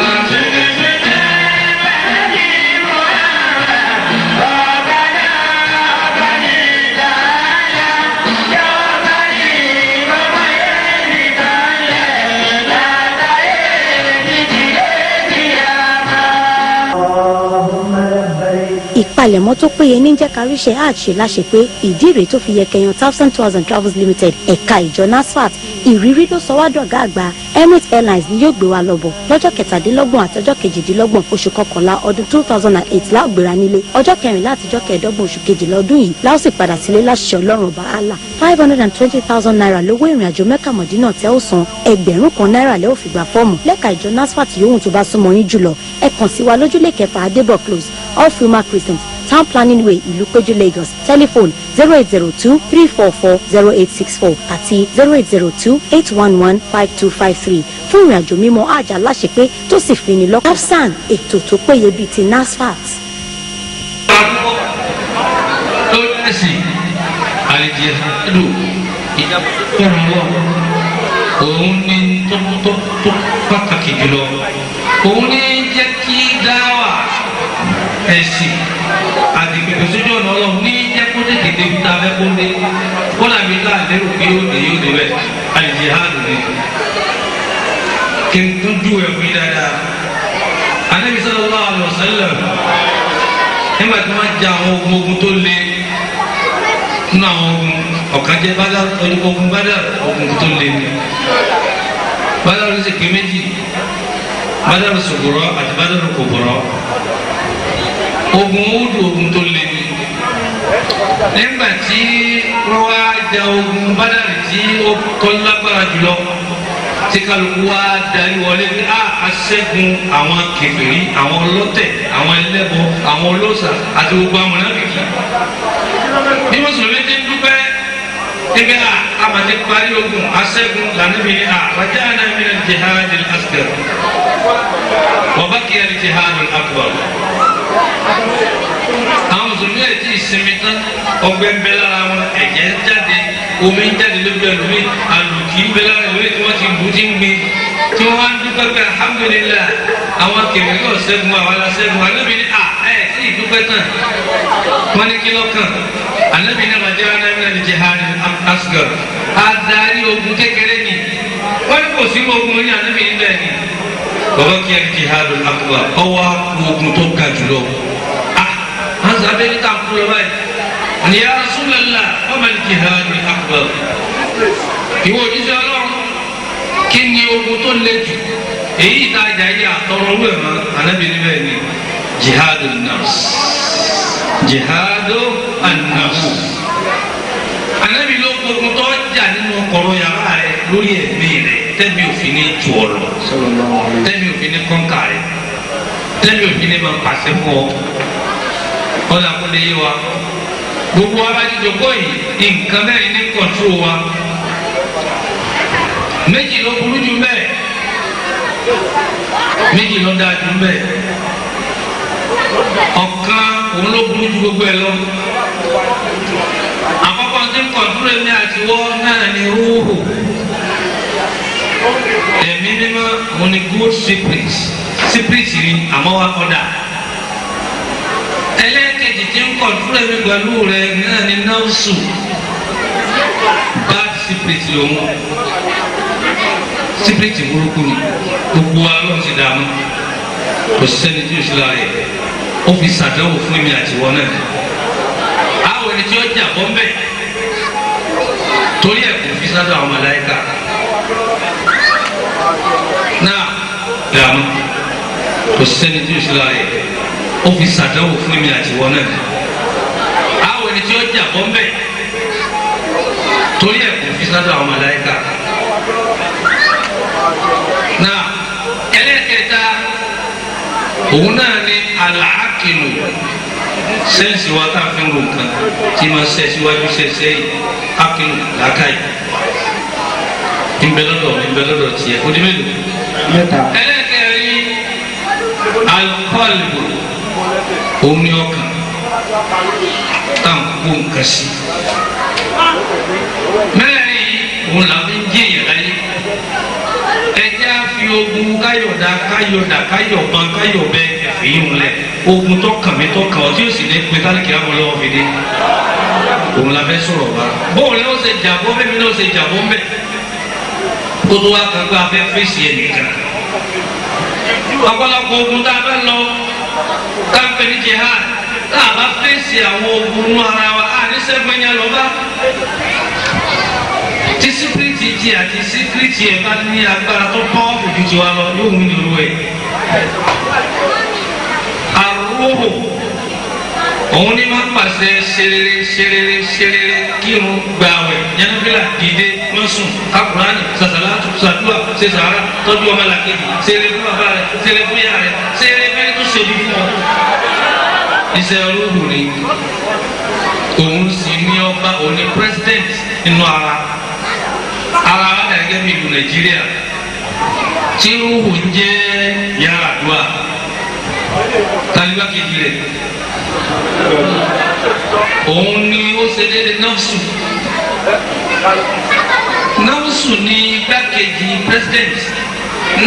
ìpalẹ̀mọ́ tó péye ní jẹ́ káríṣẹ́ àṣẹ láṣẹ pé ìdí rèé tó fi yẹ kẹyàn Tafsan Tours and Travels Limited ẹ̀ka ìjọ NASFAT ìrírí ló sọ wá dọ̀gá àgbà Emirates Airlines ni yóò gbé wa lọ́bọ̀ lọ́jọ́ 17 àtọjọ́ 22 oṣù kọkànlá ọdún 2008 láògbéra nílé ọjọ́ 14 àtijọ́ 15 oṣù kejìlá ọdún yìí láò sì padà sílé láṣẹ ọlọ́run ọba Allah 520,000 naira lówó ìrìn àjò Mẹ́kà Mọ̀dínà tẹ́ ó san ẹgbẹ̀rún kan náírà lẹ́ ò fi gba fọ́ọ̀mù lẹ́ka ìjọ NASFAT yòówù tó bá súnmọ́ yín jùlọ ẹ kàn sí wa lójúlé kẹfà Adébọ̀ Close off Roma Crescent Town Planning Way Ìlúpéjú Lagos telephone 0802-344-0864 àti 0802-811-5253 fún ìrìn àjò mímọ́ àjà láṣepé tó sì fi ní lọ́kàn. Tafsan ètò tó péye bíi ti NASFAT. lórí ẹ̀sìn àlejò ẹ̀dùn ìdábòbò òun ní tó pàtàkì jùlọ òun ní jẹ́ kí dáwà ẹ̀sìn àti ìpèsè sójú ọ̀nà ọlọ́run ní jẹ́ kó tètè débi tá a fẹ́ kó dé kó làbí tá a lérò pé yóò dé bẹ́ẹ̀ àlejò hàlù ni kí n tún ju ẹ̀kú yìí dáadáa. Ànábì sallallahu alaihi wasallam nígbà tí wọ́n ja àwọn ogun tó le nínú àwọn ogun ọ̀kan jẹ́ ogun Badr ogun tó le ni Badr ló sì pé méjì Badr Sughra àti Badr Kubra ogun Uhud ogun tó le ni nígbà tí wọ́n wá ja ogun Badr tí ó tọ́ lágbára jùlọ tí kálukú wá darí wọlé pé a ṣẹ́gun àwọn kèfèrí àwọn ọlọ́tẹ̀ àwọn ẹlẹ́bọ àwọn olóòṣà àti gbogbo àwọn mùnáfíkí bí mùsùlùmí ti ń dúpẹ́ níbi àmàtí parí ogun aṣẹ́gun lànàbí ni raja'na min al-jihad al-asghar wa baqiya al-jihad al-akbar àwọn mùsùlùmí ẹ̀ tí ìsinmi tán ọgbẹ́ ń bẹ lára wọn ẹ̀jẹ̀ ń jáde omi ń jáde lójú ẹlòmí àlùkì ń bẹ lára ẹlòmí tí wọ́n ti bù tí ń gbin tí wọ́n wá ń dúpẹ́ pé alhamdulillah àwọn kèmí yóò ṣẹ́gun àwọn aláṣẹ́gun Ànábì ní ẹ̀ tí ìdúpẹ́ tán wọ́n ní kí lọ́kàn Ànábì ní raja'na min al-jihad al-asghar adarí ogun kékeré ni wọ́n ní kò sí ogun ní Ànábì ní bẹ́ẹ̀ ni bàbá kí ẹni jihad al-akbar ọwọ́ ogun tó ga jùlọ àwọn sábẹ́ ní káàkó lọ báyìí ni ya Rasulullah ọmọ al-jihad al-akbar ìwọ òjíṣẹ́ Ọlọ́run kí ni ogun tó le jù èyí ìtajà yìí àtọrọ owó ẹ̀ mọ́ Ànábì níbẹ̀ ni jihad an-nafs jihad an-nafs Ànábì ló gbógun tó jà nínú ọkọ̀rọ̀ yàrá rẹ lórí ẹ̀mí rẹ tẹ́bi òfin ní ju ọ̀rọ̀ tẹ́bi òfin ní kọ́ńkà rẹ tẹ́bi òfin ní máa pàṣẹ fún ọ ọ̀là kò lè yé wa gbogbo wa bá ti jòkó yìí nǹkan mẹ́rin ní kọ̀ntró wa méjì ló burú jù bẹ́ẹ̀ méjì ló dáa jù bẹ́ẹ̀ ọ̀kan òun ló burú jù gbogbo ẹ̀ lọ àkọ́kọ́ tí ń kọ̀ntró ẹ̀mí àtiwọ́ náà ní rúhù ẹ̀mí mímọ́ mo ní good secrets sípírìtì ni àmọ́ wa ọ̀dà ẹlẹ́ẹ̀kejì tí ń kọ̀ǹtúrò ẹ̀mí pẹ̀lú rẹ̀ náà ni náùsù bad sípírìtì lòun sípírìtì burúkú ni gbogbo wa ló ń ti dààmú kò sẹ́ni tí o ṣe la rẹ̀ ó fi ṣàdánwò fún mi àti wọn náà àwọn ẹni tí ó jà bọ́ mbẹ́ torí ẹ̀ kò fi sádọ̀ àwọn màláíkà náà dààmú kò sẹ́ni tí o ṣe la rẹ̀ ó fi ṣàdánwò fún mi àti wọn náà àwọn ẹni tí ó jà bọ́ mbẹ́ torí ẹ̀ kò fi sádọ̀ àwọn màláíkà náà ẹlẹ́kẹta òun náà ni àlàákìlù sẹ́ǹsì wa tá a fi ń ro nǹkan tí ma ṣe síwájú ṣe sẹ́yìn ákìlù làákàyè ìbẹ̀lọ́dọ̀ tiẹ̀ ó di mélòó. ẹlẹ́kẹ̀rin alukọ́ọ̀lù òun ni ọkàn tá à ń kó nǹkan sí. mẹ́rin òun là ń jẹ́ èèyàn láyé ẹjẹ́ á fi ogun káyọ̀dá káyọ̀bọ̀n káyọ̀bẹ ẹ̀fẹ̀ yìí ń lẹ̀ ogun tó kàn mí tó kàn ọ́ tí ó sì lè pe kálíkì àwọn ọlọ́wọ́ fi dé òun la fẹ́ sọ̀rọ̀ wa bóun ló ṣe jàbọ́ bẹ́ẹ̀ ló ṣe jàbọ́ mbẹ́ kó tó wá kan pé a fẹ́ fèsì ẹ̀ nìkan ọ̀pọ̀lọpọ̀ ogun tá a bá lọ tá a fẹ́ ní jihad tá a bá fèsì àwọn ogun nú ara wa a ní sẹ́gbẹ́nyà lọ́ba tí síkírìtì jí àti síkírìtì ẹ̀ bá ní agbára tó pọ́ òjò tí wa lọ yóò wí nínú ẹ̀. àrùwò òun ní máa ń pàṣẹ ṣerere kírun gbààwẹ̀ yánnafílà dìde mọ́sùn kakurani sàṣàlátù sàdúà ṣe sàárà tọ́jú ọmọ làkejì ṣeré fún bàbá rẹ̀ ṣeré fún yàrá rẹ̀ ṣeré fẹ́ẹ́ tó ṣe bí fún ọ. iṣẹ́ olóògùn ni òun sì ní ọba òun ní president nínú ara wa dà gẹ́gẹ́ bí ìlú Nàìjíríà tí ruhu ń jẹ́ Yar'Adua taliba kejì rẹ̀ òun ni ó ṣe déédé náwùsù ní igbákejì president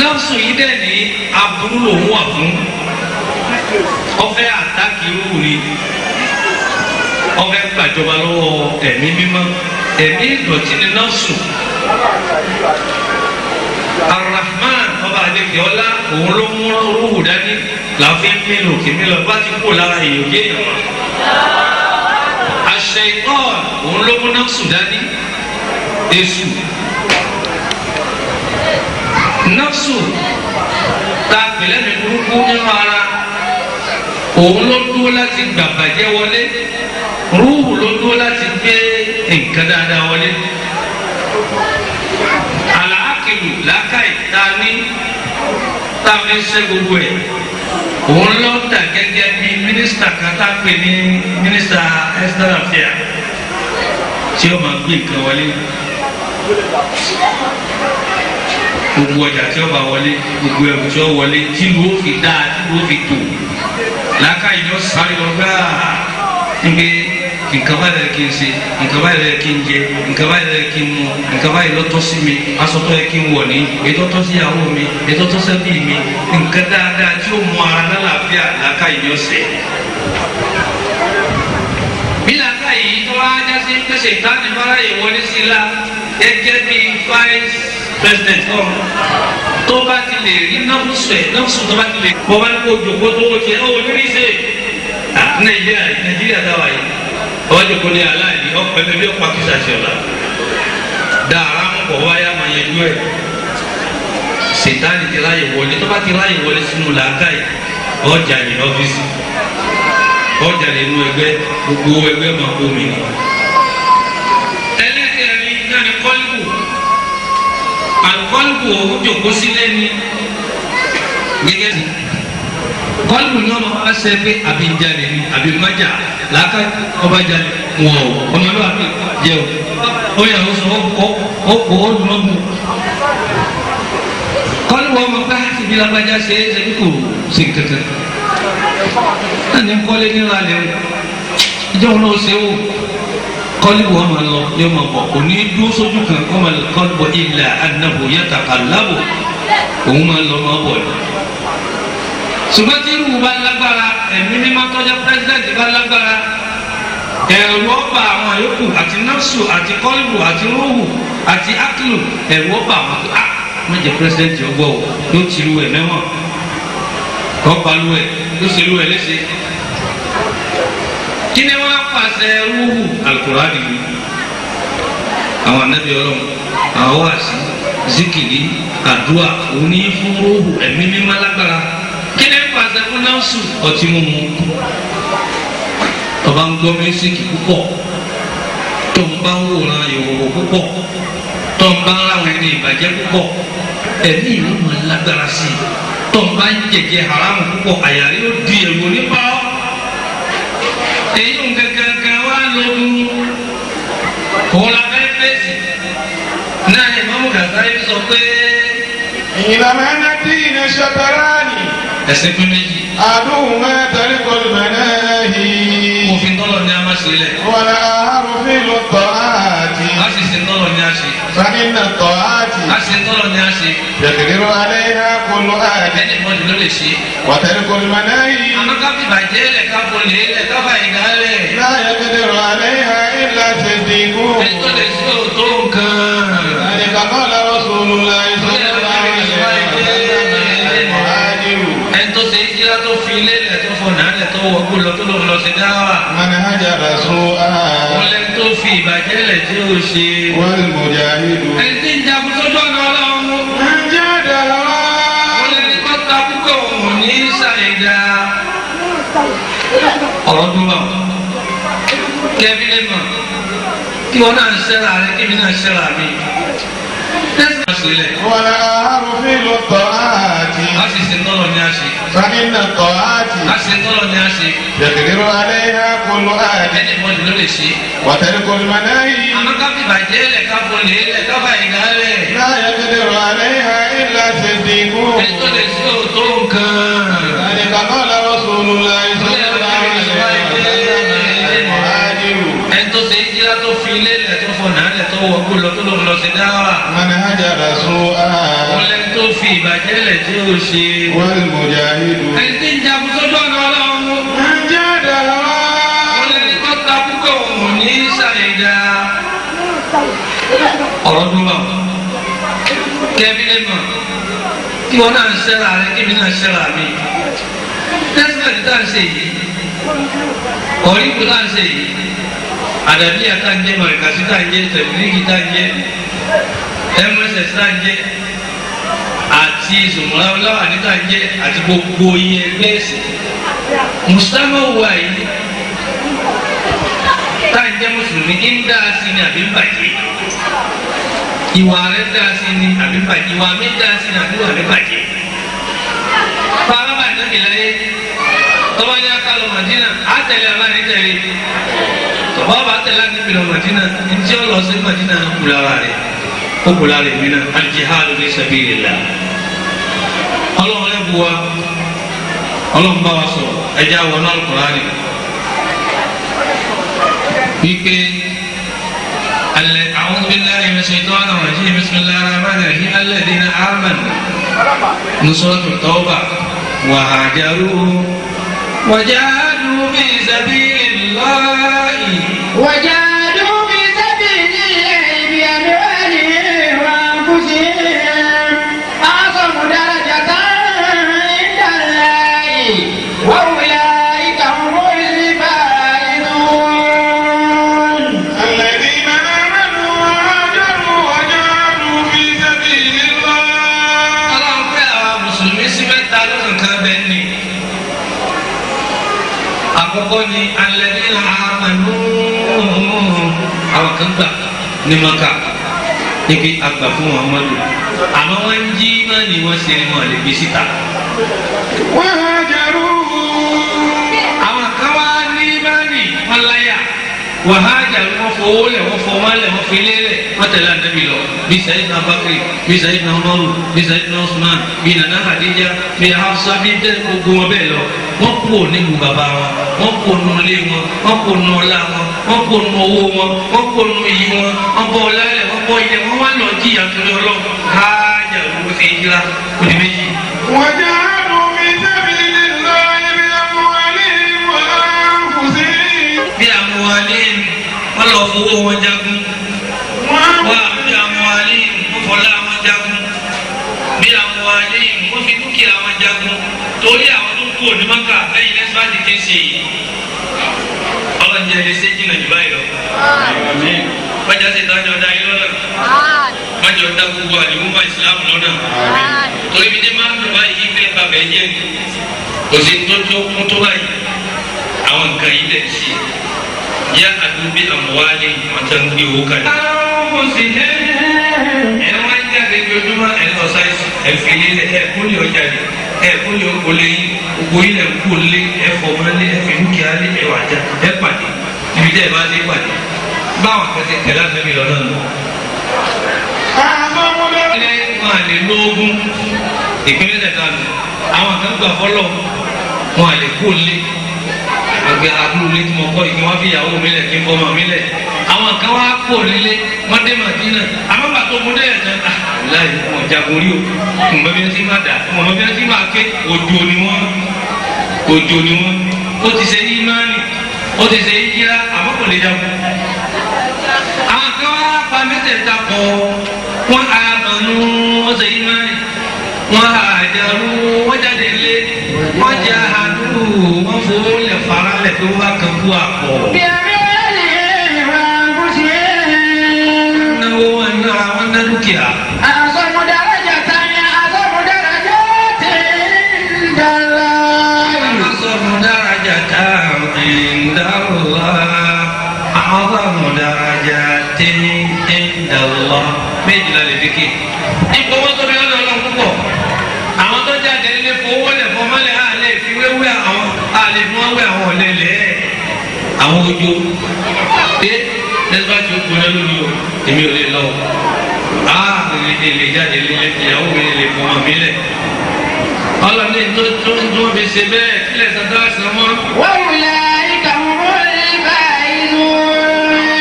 náwùsù yìí dẹ̀ ní aburú lòun wà fún ọfẹ́ àtàkì ruhu ni ọfẹ́ gbàjọba lọ́wọ́ ẹ̀mí mímọ́ ẹ̀mí ìdọ̀tí ni náwùsù. Ar-Rahman ọba àdéhùn ọlá òun ló mú rúhù dání làáfin mílò kìmílò bá ti kó lára èèyàn gé èèyàn wọn. Ash-Shaytan òun ló mú náfsù dání èṣù. Náfsù ta pèlẹ́ mi burúkú nínú ara òun ló dúró láti gbàgbàjẹ́ wọlé rúhù ló dúró láti gbé nǹkan dáadáa wọlé. Àlàákìlù làákàyè tá a ní tá a fi ṣe gbogbo ẹ̀ òun ló dà gẹ́gẹ́ bí mínísítà kan tá a pè ní mínísítà external affairs tí ó máa gbé nǹkan wọlé gbogbo ọjà tí ó bá wọlé gbogbo ẹrù tí ó wọlé tí ló fi dáa tí ló fi tò làákàyè ni ó sáré lọ gbáà níbi nǹkan báyìí lẹ kí n ṣe nǹkan báyìí lẹ kí n jẹ nǹkan báyìí lẹ kí n mu nǹkan báyìí ló tọ́ sí mi aṣọ tó yẹ kí n wọ̀ ní ètò tó sí ìyàwó mi ètò tó sẹ́bí mi nǹkan dáadáa tí ó mú ara lálàáfíà làákàyè ni ó ṣe. bí làákàyè yìí tó wá jásí pèsè ìtàní báráyè wọlé sí la gẹ́gẹ́ bí vice president ọ̀hún tó bá ti lè rí náfùsù tó bá ti lè bọ́ bá ní kó jòkó tó wọ́n ti ẹ̀ ọ́ ní ṣe Nàìjíríà dáwà yìí ọjọ́ kò ní aláìní ọ̀pẹ bẹ́ẹ̀ bí ọ̀pá kìsà ṣe ọ̀la dára ń bọ̀ wáyà máa yẹ ju ẹ̀ sètáni ti ráyè wọlé tó bá ti ráyè wọlé sínú làákàyè ọjà ní ọ́fíìsì ọjà nínú ẹgbẹ́ gbogbo ẹgbẹ́ máa kó mi. ẹlẹ́kẹ̀rin náà ni kọ́líbù àlùkọ́líbù òun jòkó sílẹ̀ ní gẹ́gẹ́ bí kọlu ní ọmọ wa ṣe pé àbí ń jalè ni àbí má jà làákà ọba jalè wọn o ọmọlúwàbí jẹ o ó yà ó sọ ó kó ó dùn ọ́ bù kọlu wọn mọ pé àti bí lágbájá ṣe é ṣe kò sí kankan náà ní kọ́lé nínú alẹ́ o ìjọ wọn náà ṣe o kọ́lí wọn máa lọ yóò máa bọ̀ kò ní dúró sójú kan kọ́ máa kọ́lí bọ̀ ilà àdínàbò yàtàkà lábò òun máa lọ máa bọ̀ ṣùgbọ́n tí irú bá lágbára ẹ̀mí mímọ́ tọ́jà pírẹsidẹ́ǹtì bá lágbára ẹ̀rù ọba àwọn yòókù àti nọ́ọ̀sù àti kọ́lùbù àti rúhù àti ákìlù ẹ̀rù ọba àwọn tó a wọ́n jẹ́ pírẹsidẹ́ǹtì ọgbọ́ o yóò ti lu ẹ̀ mẹ́wọ̀n kọ́ palu ẹ̀ yóò ṣe lu ẹ̀ léṣe. kí ni wọ́n á pàṣẹ rúhù Al-Qur'ani ni àwọn anábì ọlọ́run àwọn wàásì zikiri àdúrà òní fún rúhù ẹ̀mí mímọ́ lágbára. kí ni pàṣẹ fún nọ́ọ̀sù ọtí mímu tó bá ń gbọ́ mísíkì púpọ̀ tó ń bá ń wòran ìwòwò púpọ̀ tó ń bá ń ráwọn ẹni ìbàjẹ́ púpọ̀ ẹ̀mí ìlú mọ̀ lágbára sí i tó ń bá ń jẹ̀jẹ̀ haramu púpọ̀ àyàrí ó di èrò nípa ọ́ èyí ń gẹ́gẹ́ wá lóhun òun la fẹ́ fèsì náà Ìmáàmù Ghazali sọ pé. ìlànà ẹ̀nà tí iná ṣàtàránì. ẹ̀sìn pín méjì. àdúhùn mẹ́tàlí kọlùmẹ́nẹ́hì. òfin tọ́lọ̀ ni a máa ṣe lẹ̀. wàlá àrùfin ló tọ́ àti. a sì ṣe tọ́lọ̀ ni a ṣe. fanina tọ́ àti. a ṣe tọ́lọ̀ ni a ṣe. yàtìrìrò alẹ́ yà kọlu àti. ẹni mọ́ni ló lè ṣe. wàtẹ́lí kọlùmẹ́nẹ́hì. àmọ́ ká fi bàjẹ́ lẹ̀ ká bolè lẹ̀ ká fà ìgbà lẹ̀. láyà kẹdẹrọ alẹ́ yà ilà ṣe dìgbò. ẹni tó lè ṣe òótọ́ nǹkan. àyíká kọ́ la Rasulullah tó fi lélẹ̀ tó fọ nàálẹ̀ tó wọ kó lọ tó lọ lọ sí dáwà. manhaja rasu'a. wọ́n lè tó fi ìbàjẹ́ lẹ̀ tí ó ṣe. wal mujahidu. ẹni tí ń jagun tó dọ́nà ọlọ́run. manjada lọ́wọ́. wọ́n lè ní kọ́ta púpọ̀ òun ní ṣàìdá. ọ̀rọ̀ tó wà kẹ́bí lè mọ̀ kí wọ́n náà ṣẹ́ra rẹ kí mi náà ṣẹ́ra mi. wàlá àrùfin ló tọ́ àti. a sì ṣe tọ́lọ̀ ní a ṣe. fanina tọ́ àti. a ṣe tọ́lọ̀ ní a ṣe. yàtìrìrò alẹ́ yà kọlu àti. ẹni mọ́ni ló lè ṣe. wàtẹ́lí kọlùmẹ́nẹ́hì. àmọ́ ká fi bàjẹ́ lẹ̀ ká bolè lẹ̀ ká fà ìgbà lẹ̀. láyà kẹdẹrọ alẹ́ yà ilà ṣe dìgbò. ẹni tó lè ṣe òótọ́ nǹkan. àyíká kọ́ la Rasulullah ẹni tó ṣe ìjìlá tó fi lélẹ̀ tó fọ nàálẹ̀ tó wọ kó lọ tó lọ sí dáwà. manhaja rasu'a. wọ́n lè tó fi ìbàjẹ́ lẹ̀ tí ó ṣe. wal mujahidu. ẹni tí ń jagun tó dọ́nà ọlọ́run. manjada lọ́wọ́. wọ́n lè ní kọ́ta púpọ̀ òun ní ṣàìdá. ọ̀rọ̀ tó wà kẹ́bí lè mọ̀ kí wọ́n náà ṣẹ́ra rẹ kí mi náà ṣẹ́ra mi. tẹ́sílẹ̀ tá à ń ṣe yìí ọ̀rí kò tá à ń ṣe yìí àdàbíyà tá ń jẹ́ mọ̀rẹ̀kàsí tá ń jẹ́ tẹ̀lifíkì tá ń jẹ́ mss tá ń jẹ́ àti ìsòmùláwọ́láwà ní tá ń jẹ́ àti gbogbo iye ẹgbẹ́ ẹ̀sìn mùsùlùmí wà yìí tá ń jẹ́ mùsùlùmí ń dá sí ni àbí ń bàjẹ́ ìwà rẹ̀ dá sí ni àbí ń bàjẹ́ ìwà mi dá sí ni àbí wà rẹ̀ bàjẹ́ fara bá ìnáwó ìlàyé tọ́wọ́ ní akálọ̀ Màdínà àtẹ̀lé abáyé tẹ̀lé tọ́wọ́ bá tẹ̀lé àgbẹ̀bìlọ̀ Màdínà ntí ó lọ sí Màdínà kúlára rẹ̀ ó kúlára rẹ̀ mìíràn al-jihadu fi sabilillah ọlọ́run lẹ́bu wa ọlọ́run bá wa sọ̀rọ̀ ẹja wọ náà Al-Qur'ani wípé a'udhu billahi minash shaitani rajim bismillahir rahmanir rahim alladhina amanu nusratul tawbah wa hajaru وجاهدوا في سبيل الله وجاهدوا في سبيل الله بأموالهم وأنفسهم أعظم درجة عند الله وأولئك هم الفائزون. الذين آمنوا وهاجروا وجاهدوا في سبيل الله. ọlọ́run pé àwọn mùsùlùmí sí mẹ́ta ló kankan bẹ́ẹ̀ ni. àkọ́kọ́ ni alladhina amanu àwọn kan gbà ní Maka níbi àgbà fún Muhammadu àmọ́ wọ́n ń jí máa ní wọ́n ṣe wọn lè gbé síta. وهاجروا. àwọn kan wá ní mánì wọn láyà wàhájà wọn fowó lẹ̀ wọ́n fọwọ́ lẹ̀ wọ́n fi lélẹ̀ wọ́n tẹ̀lé ànábì lọ bí Sayyidina Bakri bí Sayyidina Umaru bí Sayyidina Usman bí Nana Khadija bí Hafsa bí dẹ́ gbogbo wọn bẹ́ẹ̀ lọ wọ́n kú nílùú bàbá wọn wọ́n kú nù ilé wọn wọ́n kú nù ọlá wọn wọ́n kú nù owó wọn wọ́n kú nù iyì wọn wọ́n bọ́ ọlá rẹ̀ wọ́n bọ́ ilẹ̀ wọ́n wá lọ jíyà torí Ọlọ́run hájà ló fi jìlá kò ní méjì. وجاهدوا في سبيل fowó wọn jagun wá bí àwọn alẹ́ wọ́n fọlá wọn jagun bí àwọn alẹ́ wọ́n fi dúkìá wọn jagun torí àwọn tó kú òní mọ́kà lẹ́yìn lẹ́sìpáàdì kí n ṣe yìí ọlọ́njẹ́ lè ṣe jìnnà jù báyìí lọ. Májà ṣe dájọ́ dá yín lọ́nà. Májà ọ̀dá gbogbo àdìmúmọ̀ ìsìlámù lọ́nà. Torí bí dé máa ń dùn báyìí kí ẹ bá bẹ́ẹ̀ jẹ́ kò sí tó kún tó báyìí. Àwọn nǹkan yìí lè ṣe. Yá àdúgbò àmúwálé ọ̀tá ń gbé owó kalẹ̀. Àwọn sì ẹ wá ń jáde lójúmọ́ ẹ lọ sáìsì ẹ fi lé ẹ kúlẹ̀ ọjà lé ẹ kúlẹ̀ okòlè yín gbogbo ilẹ̀ kú lé ẹ fọmọlé ẹ fi dúkìá lé ẹ wàjà ẹ pàdé ibi tẹ́ ẹ bá dé pàdé báwọn akẹ́kẹ́ tẹ̀lé àtẹ́bí lọ́nà nù. ilé wọn à lè lóògùn ìpínlẹ̀ tẹ̀ta nù àwọn kan gbà fọlọ́ wọn à lè kó lé àgbẹ̀ àbúrò lé tí mo kọ́ ìgbìmọ̀ fi ìyàwó mi lẹ̀ kí n fọmọ mi lẹ̀ àwọn kan wá kó lílé wọ́n dé Màdínà àmọ́ bàtò mo dé ẹ̀jẹ̀ láì wọn jagun rí o mọ̀ bí wọ́n ti máa dà mọ̀ bí wọ́n ti máa ké òjò ni wọ́n ó ti ṣe ìmánì ó ti ṣe ìjìlá àmọ́ kò lè jagun. àwọn kan wá pa mẹ́tẹ̀ẹ̀ta pọ̀ wọ́n àmọ̀nù wọ́n ṣe ìmánì wọ́n àjàrú wọ́n jáde lé wọ́n jẹ́ àdúró wọ́n fowó lẹ̀ fara lẹ̀ tó wá kan kú àpọ̀. náwó wọn náà wọn ná dúkìá. عند الله أعظم درجات عند الله méjìlá lè fi ké ipò wọn tóbi lọ́dọ̀ Ọlọ́run púpọ̀ àwọn tó jáde nílé fowó lẹ̀ fọmọ́lẹ̀ àlẹ́ fi wéwé àwọn àlẹ́ fún wọn wé àwọn ọ̀lẹ́lẹ̀ àwọn ojú pé lẹ́sibá tí ó gbóná lónìí o èmi ò lè lọ lè jáde lé ìyàwó mi lè fọmọ mi lẹ̀ ọlọ́ni tó fi ṣe bẹ́ẹ̀ kílẹ̀ sọ́dọ̀ àṣà wọn. wọ́n wulẹ̀ ìkàwé wọlé báyìí.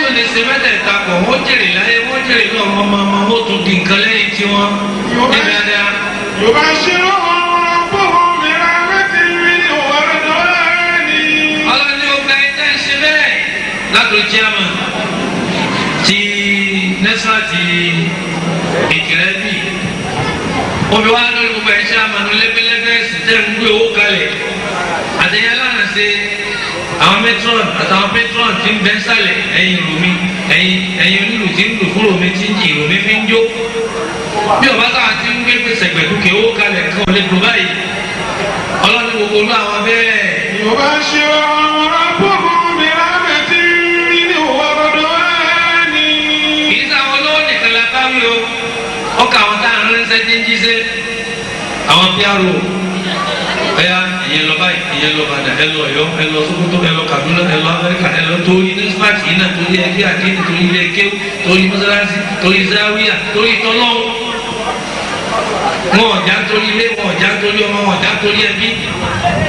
ó lè ṣe mẹ́tẹ̀ẹ̀ta pọ̀ wọ́n jèrè láyé wọ́n jèrè ní ọmọ ó tún di nǹkan lẹ́yìn tí wọ́n ní dáadáa. yorùbá ṣírò bóhùn mìíràn rántí rí òwúrọ̀ náà ní. ọlọ́ni ó gba ẹ̀ka ṣe bẹ́ẹ̀ látò jíàmà ti nẹ́sà ti ìkìlẹ̀ bì omi wa lórí gbogbo ẹ̀ṣẹ́ àmàlú lẹ́gbẹ́lẹ́gbẹ́ tẹ̀ ń gbé owó kalẹ̀ àtẹ̀yẹ lánàá ṣe àwọn matron àtàwọn patron ti ń bẹ́ sálẹ̀ ẹ̀yin rumi ẹ̀yin onílù ti ń lù fún rumi ti ń jì rumi fi ń jó bí ọba táwa ti ń gbé pèsè gbẹ̀dúkẹ́ owó kalẹ̀ kan ò lè dùn báyìí ọlọ́ni gbogbo olú àwọn bẹ́ẹ̀. yorùbá ṣe ọ̀rọ̀ bóhùn mìíràn rántí rí òwúrọ̀ náà ní. kì í sáwọn olówó nìkan la bá wí o ọkà àwọn tá à ń rẹ́sẹ̀ tí ń jíṣẹ́ àwọn píárò ẹ̀yà ìyẹn lọ báyìí ìyẹn lọ Ìbàdàn ẹ lọ Ọ̀yọ́ ẹ lọ Sókótó ẹ lọ Kaduna ẹ lọ Amẹ́ríkà ẹ lọ torí nísìpàtì yìí náà torí ẹgbẹ́ àdéhùn torí ilé kéwù torí mọ́sálásí torí záwíà torí tọ́lọ́wọ́ wọn ọ̀já torí ilé wọn ọ̀já torí ọmọ wọn ọ̀já torí ẹbí.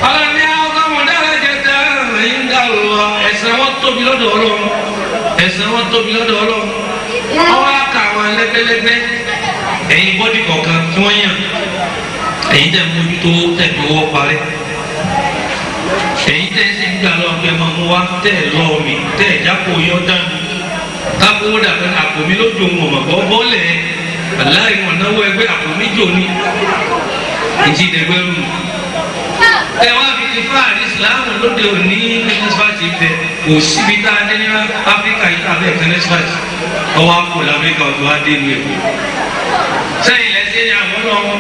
ọlọ́ni àwọn ọmọ dára jẹta ẹ̀yìn dá lọ ẹ̀sìn wọn tóbi lọ́dọ̀ Ọlọ́run ẹ̀sìn wọn tóbi lọ́dọ̀ Ọlọ́run wọn wá kà wọn lẹ́gbẹ́lẹ́gbẹ́ ẹ̀yin bọ́dì kọ̀ọ̀kan tí wọ́n yàn ẹ̀yin tẹ̀ mójútó tẹ̀bí owó parẹ́ ẹ̀yin tẹ̀ sí gbà lọ́wọ́ pé máa mú wá tẹ̀ lọ́wọ́ mi tẹ̀ jápò yọ dánù kápò dàbẹ́ àpò mi lójú ohun ọ̀mọ̀ bọ́ọ̀lẹ̀ aláì wọn náwó ẹgbẹ́ àpò mi jò ní ìjì ìdẹ̀gbẹ́rù ẹ wá fi ti fáàrí ìsìláàmù lóde òní nẹ́sífàtì bẹ kò síbi tá a dé ní Áfíríkà yìí tàbí ẹ̀ka nẹ́sífàtì ọwọ́ àpò l'Amẹ́ríkà ọ̀dọ̀ wa dé ní èkó sẹ́yìn lẹ́sẹ̀ ní àwọn ọlọ́wọ́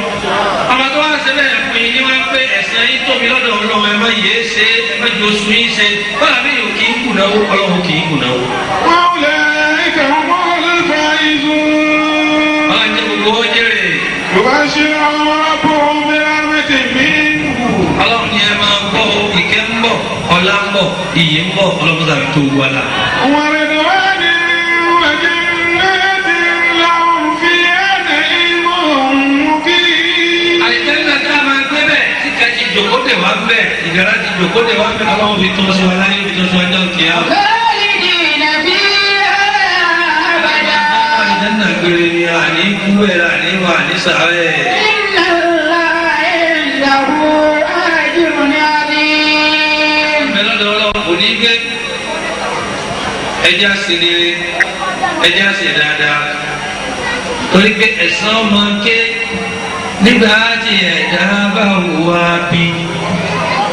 ọmọ tó wá ṣe bẹ́ẹ̀ fún yín ní wọ́n pé ẹ̀sìn yín tóbi lọ́dọ̀ Ọlọ́run ẹ má yé ṣe ẹ má jọ sùn yín ṣe bọ́lá bí yòó kì í kù náwó Ọlọ́run kì í kù náwó. wọ́n lè ìkàwé wọlé báyìí. ọlọ́run jẹ́ gbogbo ó jèrè. yorùbá ṣírò bóhùn mìíràn rántí rí. ọlọ́run ni ẹ máa gbọ́ ìkẹ́ ń bọ̀ ọlá ń bọ̀ iyì ń bọ̀ ọlọ́run tàbí tó wà lá. jòkó tẹ wá bẹ ìgbàlá ti jòkó tẹ wá bẹ Ọlọ́run fi tọ́ sí wa láyé fi tọ́ sí wa jọ kìá. khalidina fiha abada. àìdáná gbére ni àní kúwẹ̀ àní wà ní sàárẹ̀. inna Allaha indahu ajrun azim. mẹlọ́dọ̀ Ọlọ́run kò ní gbé ẹjẹ́ àṣìrere ẹjẹ́ àṣì dáadáa torí pé ẹ̀san ọmọ ké nígbà tí ẹ̀dá bá hùwà bí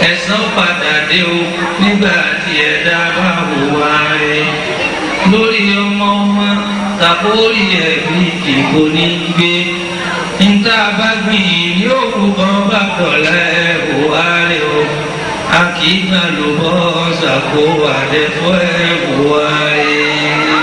ẹ̀san padà dé o nígbà tí ẹ̀dá bá hùwà rẹ̀ lórí ọmọ tàbórí ẹ̀bí kìkò ní gbé níta bá gbìn yóò kú kan bá dọ̀là hùwà rẹ̀ o a kì í gbà ló bọ́ ṣàkó àdẹ́fọ́ hùwà rẹ̀.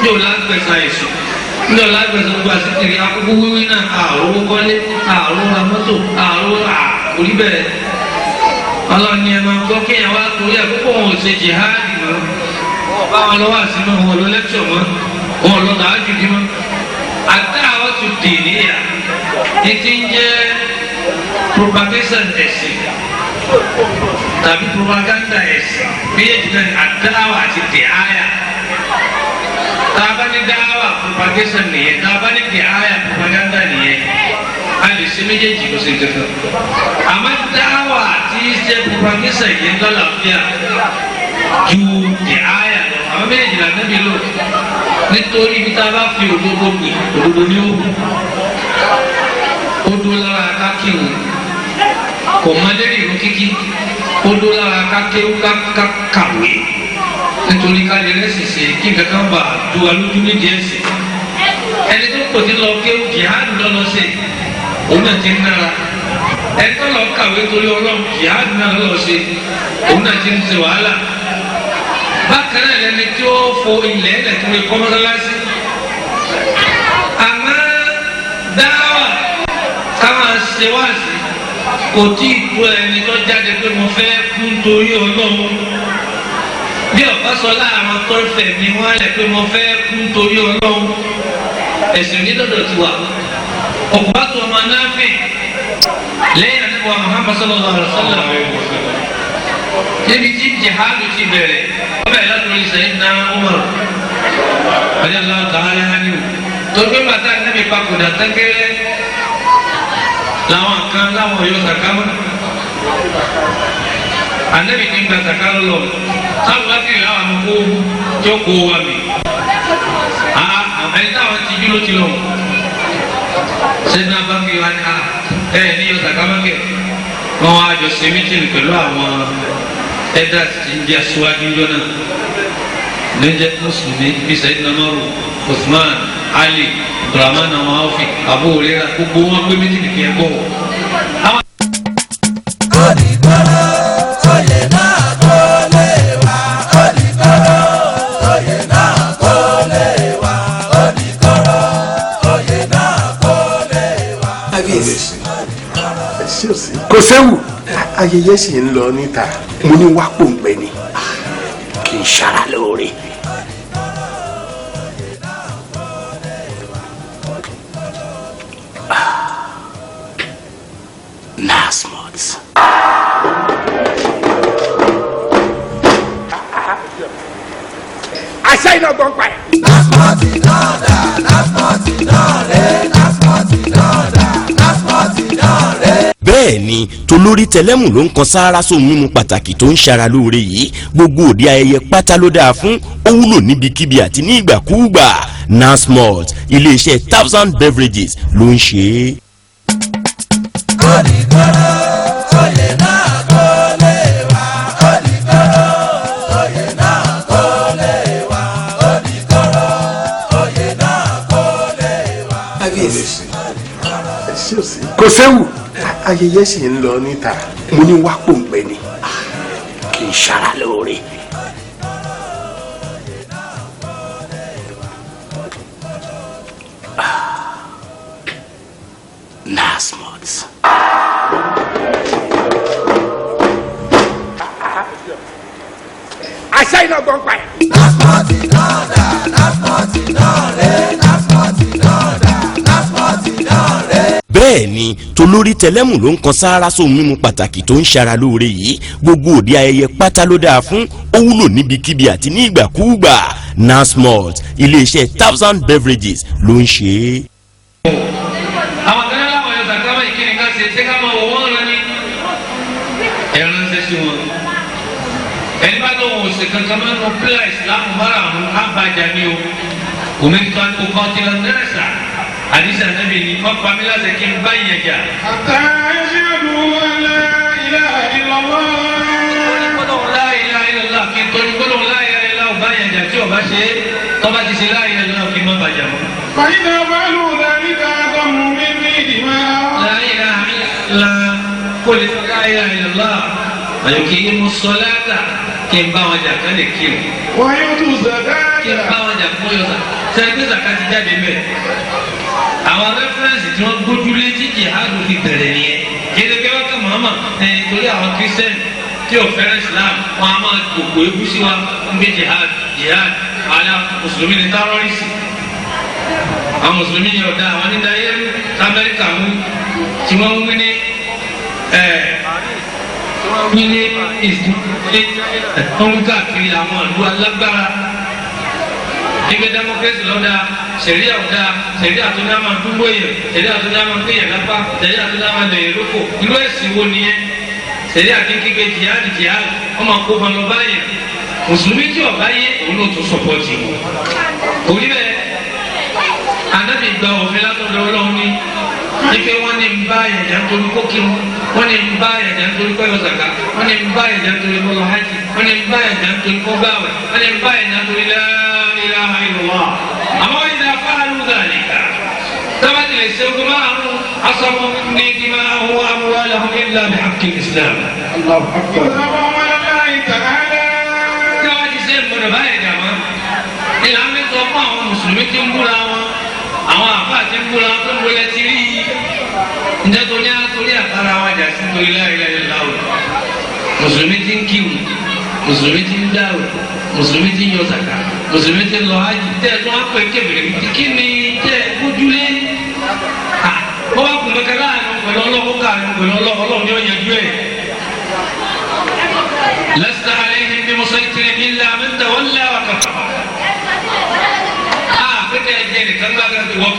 Njó lágbèsà èso njó lágbèsà gbogbo àsìkiri akókó wíwí náà àrùn kọ́lé àrùn ramọ́tò àrùn àkórí bẹ́ẹ̀ ọlọ́ni ẹ̀ máa gbọ́ kí ẹ̀ wá torí ẹ̀ púpọ̀ wọn ò ṣe jihadi mọ́ wọn bá wọn lọ́wọ́ àsìmọ́ wọn lọ lẹ́kṣọ̀ mọ́ wọn lọ tààjù dì mọ́ àtàwọn tó dì níyà ní ti ń jẹ́ propagation ẹ̀sìn tàbí propaganda ẹ̀sìn bí yé jìnnà ní àtàwọn àti dìáyà. Tabani dawa propagation nìyẹn tabani diaya propaganda nìyẹn a lè ṣe méjèèjì kò sí kankan àmọ́ dawa tí ṣe propagation yẹn lọ́la fíà ju diaya lọ àwọn méjèèjì là níbi lò nítorí bí tá a bá fi òdodo gbè òdodo ní òwú ó dó lára kákéwù kò mọdérì ìlú kíkí ó dó lára kákéwù kàwé nítorí ká lè rẹ́sì ṣe kí nǹkan kan bá du alójú nídìí ẹ̀sìn ẹni tó kò tí lọ kéwù jihadu lọ́lọ́ ṣe òun náà ti ń nára ẹni tó lọ kàwé torí ọlọ́run jihadu náà lọ́lọ́ ṣe òun náà ti ń ṣe wàhálà bákan náà lẹni tí ó fo ilẹ̀ ẹ̀lẹ̀ tó lè kọ́ mọ́sálásí àmọ́ dáwà káwọn ṣe wá sí kò tí ì tó ẹni tó jáde pé mo fẹ́ kú torí ọlọ́run bí ọ̀pá sọ láàrin tó ń fẹ̀ mí wọ́n lẹ̀ pé mo fẹ́ kú torí ọlọ́run ẹ̀sìn onídọ̀dọ̀ ti wà ọ̀pá tó ọmọ náà fè lẹ́yìn àdébọ̀ Muhammad sallallahu alaihi wasallam níbi tí jihadu ti bẹ̀rẹ̀ ọbẹ̀ látọ̀rí Sayyidina Umar radiyallahu ta'ala anhu tó gbé bàtà níbi papòdà tẹ́kẹ́rẹ́ làwọn kan láwọn yóò sàkámọ́ anabi ní gba sàkárò lọ sábà bá kiri àwọn àmọ́ tó kó wa mi ẹni táwọn ti dúró ti lọ sẹ́ni abákiri wa ni ní yóò sàkámọ́kẹ́ wọn wá jọ ṣe mítìrì pẹ̀lú àwọn ẹ̀dá tí ń jẹ́ aṣíwájú ńjọ́ náà lẹ́jẹ̀ mùsùlùmí bíi Sayyidina Umaru Usman Ali Abdurrahman àwọn afi Abu Hurairah gbogbo wọn pé mítìrì kí ẹ bọ̀ kò séwu ayẹyẹ sì ń lọ níta mo ní wá pòǹgbẹ ni kì í ṣara lóore. Nasmut. àṣà iná gbọ́n pa ẹ̀. Nasmut náà dà Nasmut náà rẹ̀ Nasmut náà dà Nasmut náà rẹ̀. bẹ́ẹ̀ ni tolórí tẹlẹ́mù ló ń kan sáárá sóhun mímu pàtàkì tó ń ṣara lóore yìí gbogbo òde ayẹyẹ pátá ló dáa fún ó wúlò níbikíbi àti ní ìgbàkúùgbà Nasmut iléeṣẹ́ Thousand Beverages ló ń ṣe é. kọ́nìkọ́rọ́ oyè náà kó lè wá kọ́nìkọ́rọ́ oyè náà kó lè wá kọ́nìkọ́rọ́ oyè náà kó lè wá. kò séwu ayẹyẹ sì ń lọ níta mo ní wá pòǹgbẹ ni kì í ṣara lóore. Nasmut. bẹ́ẹ̀ ni tolórí tẹlẹ́mù ló ń kan sáárá sóhun mímu pàtàkì tó ń ṣara lóore yìí gbogbo òde ayẹyẹ pátá ló dáa fún ó wúlò níbikíbi àti ní ìgbàkúùgbà Nasmalt iléeṣẹ́ Thousand Beverages ló ń ṣe é. àwọn kan náà wọ́n yọ sàkámà ìkíni ká ṣe ká máa wọ̀ wọ́n rán ní ẹ̀rọ ń ṣe sí wọn. ẹni bá tó wọ̀ ṣe kankan máa ń lọ pílà ìsìlámù márùn-ún àbájá ni o òmìnir kan kò kọ́ ti lọ nẹ́ẹ̀sà àdìsá nàbì ni wọ́n pa mí láti kí n bá yẹn jà. àtàyẹ̀sẹ̀dù wàlá ilaha illallah. gbọ́dọ̀ la ilaha illallah kí n torí gbọ́dọ̀ la ilaha illallah bá yẹn jà tí o bá ṣe é tọ́ba ti ṣe la ilaha illallah kí n má bàjá mọ́. fàyínà bàálù dàníkà àtọ̀mù mímí ìdìmọ̀. la ilaha illallah kó lè la ilaha illallah àyòkè yìí mú sọláàtà kí n bá wọn jà kán lè kí o. wọ́n yóò tún zàkáàtà. kí n bá wọn jà fún yọ̀ọ̀ta sẹ́ni pé zaka ti jáde mẹ́. àwọn rẹ́fúrẹ́nsì tí wọ́n gbójúlé tí jihad fi bẹ̀rẹ̀ nìyẹn kéde wọ́n kà mọ́mọ́ torí àwọn kírísítẹ́nì tí ò fẹ́ràn Islam wọn a máa gbogbo ebú sí wa ń gbé jihad àlà mùsùlùmí ní tárọ́rìsì àwọn mùsùlùmí yẹn ọ̀dà àwọn nígbà yẹn Amẹ́ríkà mú tí wọ́n ń wí ní wọ́n ń káàkiri àwọn ìlú alágbára ibi democracy lọ́dà sẹ̀ríà ọ̀dà sẹ̀ríà tó dá máa dúró yẹ sẹ̀ríà tó dá máa gbéyàn lápá sẹ̀ríà tó dá máa lẹ̀yẹ̀ lóko ìlú ẹ̀sìn wo nìyẹn sẹ̀ríà kékeré jihad ọmọ kó wọn lọ báyìí mùsùlùmí tí ọba yé òun ló tún sọpọ́tì òní bẹ́ẹ̀ anábì gba òfin látọ̀dọ̀ Ọlọ́run ní ife wọn ní nbá yẹ̀dá nítorí kókìrún wọn ní nbá yẹ̀dá nítorí kọ́yọ̀ zaka wọn ní nbá yẹ̀dá nítorí kọ́lọ̀ hajj wọn ní nbá yẹ̀dá nítorí kọ́gbàwẹ̀ wọn ní nbá yẹ̀dá nítorí la ilaha illallah àmọ́ ìdá fáàlù dhalika tábàtì lè ṣe ogun márùn asọ́mọ́ ní ìdìmọ̀ àwọn amwalahum illa bihaqqi islam. tábàtì ṣe ìmọ̀nà báyìí dàmọ́ ìlànà tó fún àwọn mùsùlùmí tí ń búra wọn àwọn àfa àti ń búra tó ń wọlé ti rí ǹjẹ́ tó ní àtúrí àtàrà wa jà sí torí la ilaha illallah mùsùlùmí ti ń kíwù mùsùlùmí ti ń dáwù mùsùlùmí ti ń yọ sàkà mùsùlùmí ti ń lọ hajj tẹ́ ẹ tó wá pé kébèrè kí ni tẹ́ ẹ kójúlé wọ́n bá kùn kẹ́kẹ́ láàrin pẹ̀lú ọlọ́wọ́ káàrin pẹ̀lú ọlọ́wọ́ ní ọ̀yẹ́ ju ẹ̀. lasta alayhim bi musaytirin illa man tawalla wa kafara. pété ẹ̀jẹ̀ nìkan bá gàdú ìwọ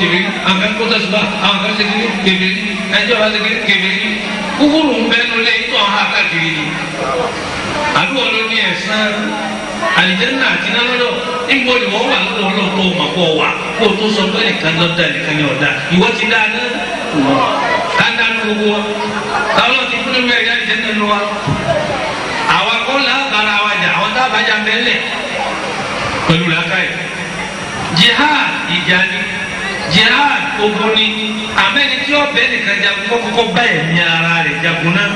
kébèrè àwọn kan kó tẹ̀síwá àwọn kan segin kébèrè ẹjọ́ bá segin kébèrè kúkúrú ń bẹ́ẹ̀ nulẹ̀ tó ọ̀hún àkàkiri ni. àdúgbò ló ní ẹ̀sán àlìjẹ́nà àti nánúlò níbo ni wọ́n wà lọ́wọ́ lọ́wọ́ tó mọ̀ kó wà kó o tó sọ pé nìkan lọ́dà nìkan ni ọ̀dà ìwọ ti dáa náà káńdà ní gbogbo wa táwọn ti fún mi ẹ̀yà àlìjẹ́nà ní wa àwa kó lábàárà wa jà àwọn tábàjà mẹ́lẹ̀ pẹ̀lú làákàyè jihad ìjà ni jihad ogun ni àmẹ́ni tí ó bẹ́ẹ̀ nìkan jagun kọ́kọ́ bá ẹ̀mí ara rẹ̀ jagun náà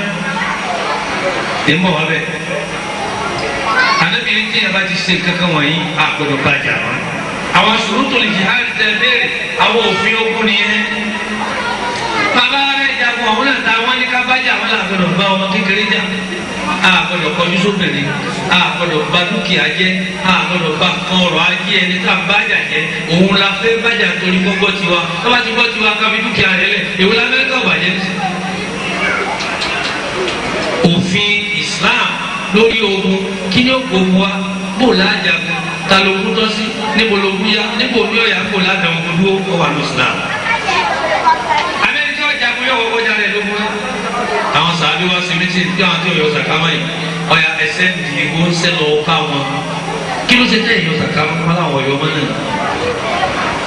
ẹ̀ ń bọ̀ wá bẹ́ẹ̀ anabiri tí a bá ti ṣe kankan wọ̀nyí a gbọ́dọ̀ bàjẹ́ àwọn. àwọn ṣurutu li jihad tẹ béèrè àwọn òfin ogun nìyẹn. bàbá rẹ̀ jagun àwọn náà ta wọn ní ká bàjẹ́ àwọn náà gbọ́dọ̀ bá ọmọ kékeré jà. a gbọ́dọ̀ kọjú sóbìnrin a gbọ́dọ̀ bà dúkìá jẹ́ a gbọ́dọ̀ bà kan ọ̀rọ̀ ajé ẹni tá a bàjẹ́ jẹ́ òun la fẹ́ bàjẹ́ torí gbọ́ tiwa tọ́ba ti gbọ́ tiwa kábi dúkìá rẹ̀ lẹ̀ èwo la fẹ́ kọ́ bàjẹ́. òfin Islam lórí ogun kí ni ó gbogbo wa bó lájàgùn ta ló kú tọ́ sí níbo ló kú yá níbo ní ọ̀yà kó ládàá ogun dúró kó wà lọ́sùnà. amẹ́ríkà ọ̀jàgùn yóò wọ́pọ̀ jáde lógún náà. àwọn sàbí wa sí méjì tí àwọn tí ò yọ sàkámà yìí ọ̀yà ẹsẹ̀ ìdìbò ń sẹ́ lọ́wọ́ ká wọn. kí ló ṣe tẹ́ ìyọ sàkámà wọn làwọn ọ̀yọ́ mọ́ náà.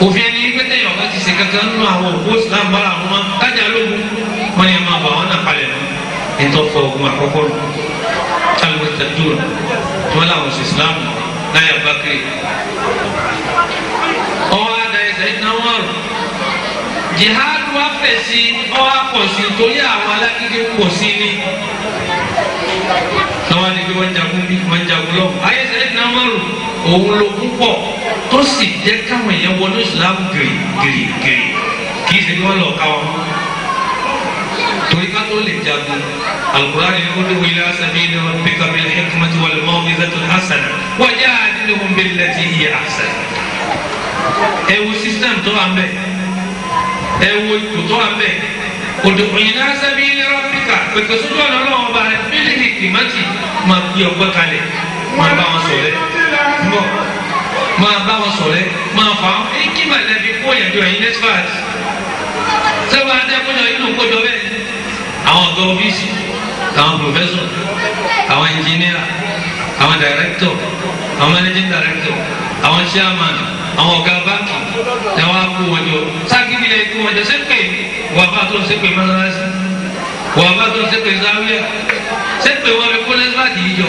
òfin ẹni pé tẹ́yọ̀ bá ti ṣe kankan nínú àwọn òkú Islam bára àwọn ọmọ kájà lógún wọn ni máa bọ̀ àwọn náà palẹ̀ mọ́ ìtọ́fọ̀ ogun àkọ́kọ́ nù. المرتدون ولا الإسلام لا يبقى أو هذا سيدنا عمر jihad wa fẹ̀ sí ọ wa pọ̀ sí torí àwọn alágídí pọ̀ sí ni àwọn ni bí wọ́n jagun lọ ayé sẹ́yìn náà márùn òun ló púpọ̀ tó sì jẹ́ káwọn èèyàn wọnú ìsìlámù gírí kì í ṣe kí wọ́n lọ káwọn torí ká tó lè jagun Al-Qur'ani ní ud'u ila sabili rabbika bil hikmati wal maw'izati hasana wajadilhum billati hiya ahsan. Ewu system tó wà ń bẹ̀ ẹ wo ìkòtò àbẹ òdòkòyìn náà sẹ́bi ilé rọ́pìkà pèpè sójú ọ̀nà ọlọ́wọ́ bá rẹ bílíìnì tìmátì máa gbé ọgbẹ́ kalẹ̀ máa bá wọn sọ̀rẹ́ bọ̀ máa bá wọn sọ̀rẹ́ máa fà á ní kí màdàbí kó yẹ̀dọ̀ ẹ̀yin nẹ́sífàt sẹ́wọ́n adẹ́kọ̀jọ inú kójọ bẹ́ẹ̀ àwọn ọ̀gá ọ́fíìsì àwọn pòfẹ́sọ̀ àwọn ẹnjìníà àwọn dàrẹ́kítọ̀ àwọn managing director àwọn chairman àwọn ọ̀gá báńkì ẹ wá kó wọn jọ sákìbí lè kó wọn jọ sépè wà bá tó sépè mọ́sálásí wà bá tó sépè záwíà sépè wọn lè kó lẹ́sìláàtì yìí jọ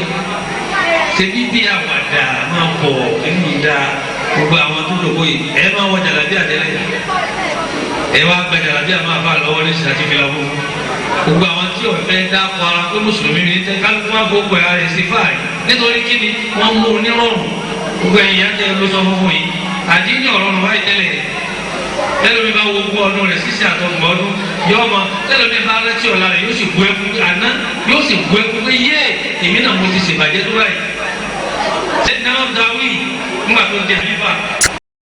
ṣebí bí àwàdà máa pọ̀ ẹ̀mí dá gbogbo àwọn tó dòkó yìí ẹ máa wọ jàlábí àtẹlẹ ẹ wá gba jàlábí àmọ́ àbá lọ́wọ́ ní sinatí fi lọ́wọ́ gbogbo àwọn tí ọ̀fẹ́ dá kọ́ ara pé mùsùlùmí ní tẹ kálukú má gbogbo ẹ̀ rẹ̀ sí fáàrí nítorí kíni wọ́n mú onírọ̀rùn gbogbo ẹ̀yìn yá tẹ ló sọ fún yìí àdínní ọ̀rọ̀ báyìí tẹ́lẹ̀ tẹ́lẹ̀mí bá wo gbọ́ ọdún rẹ̀ sísè àtọ̀gbọ̀n ọdún yọ ọmọ tẹ́lẹ̀mí bá rántí ọ̀la rẹ̀ yóò sì bu ẹkú àná yóò sì bu ẹkú pé yé èmi náà mo ti ṣèbàjẹ́ tó báyìí. ṣé náà dáwì ńgbà tó jẹ nípa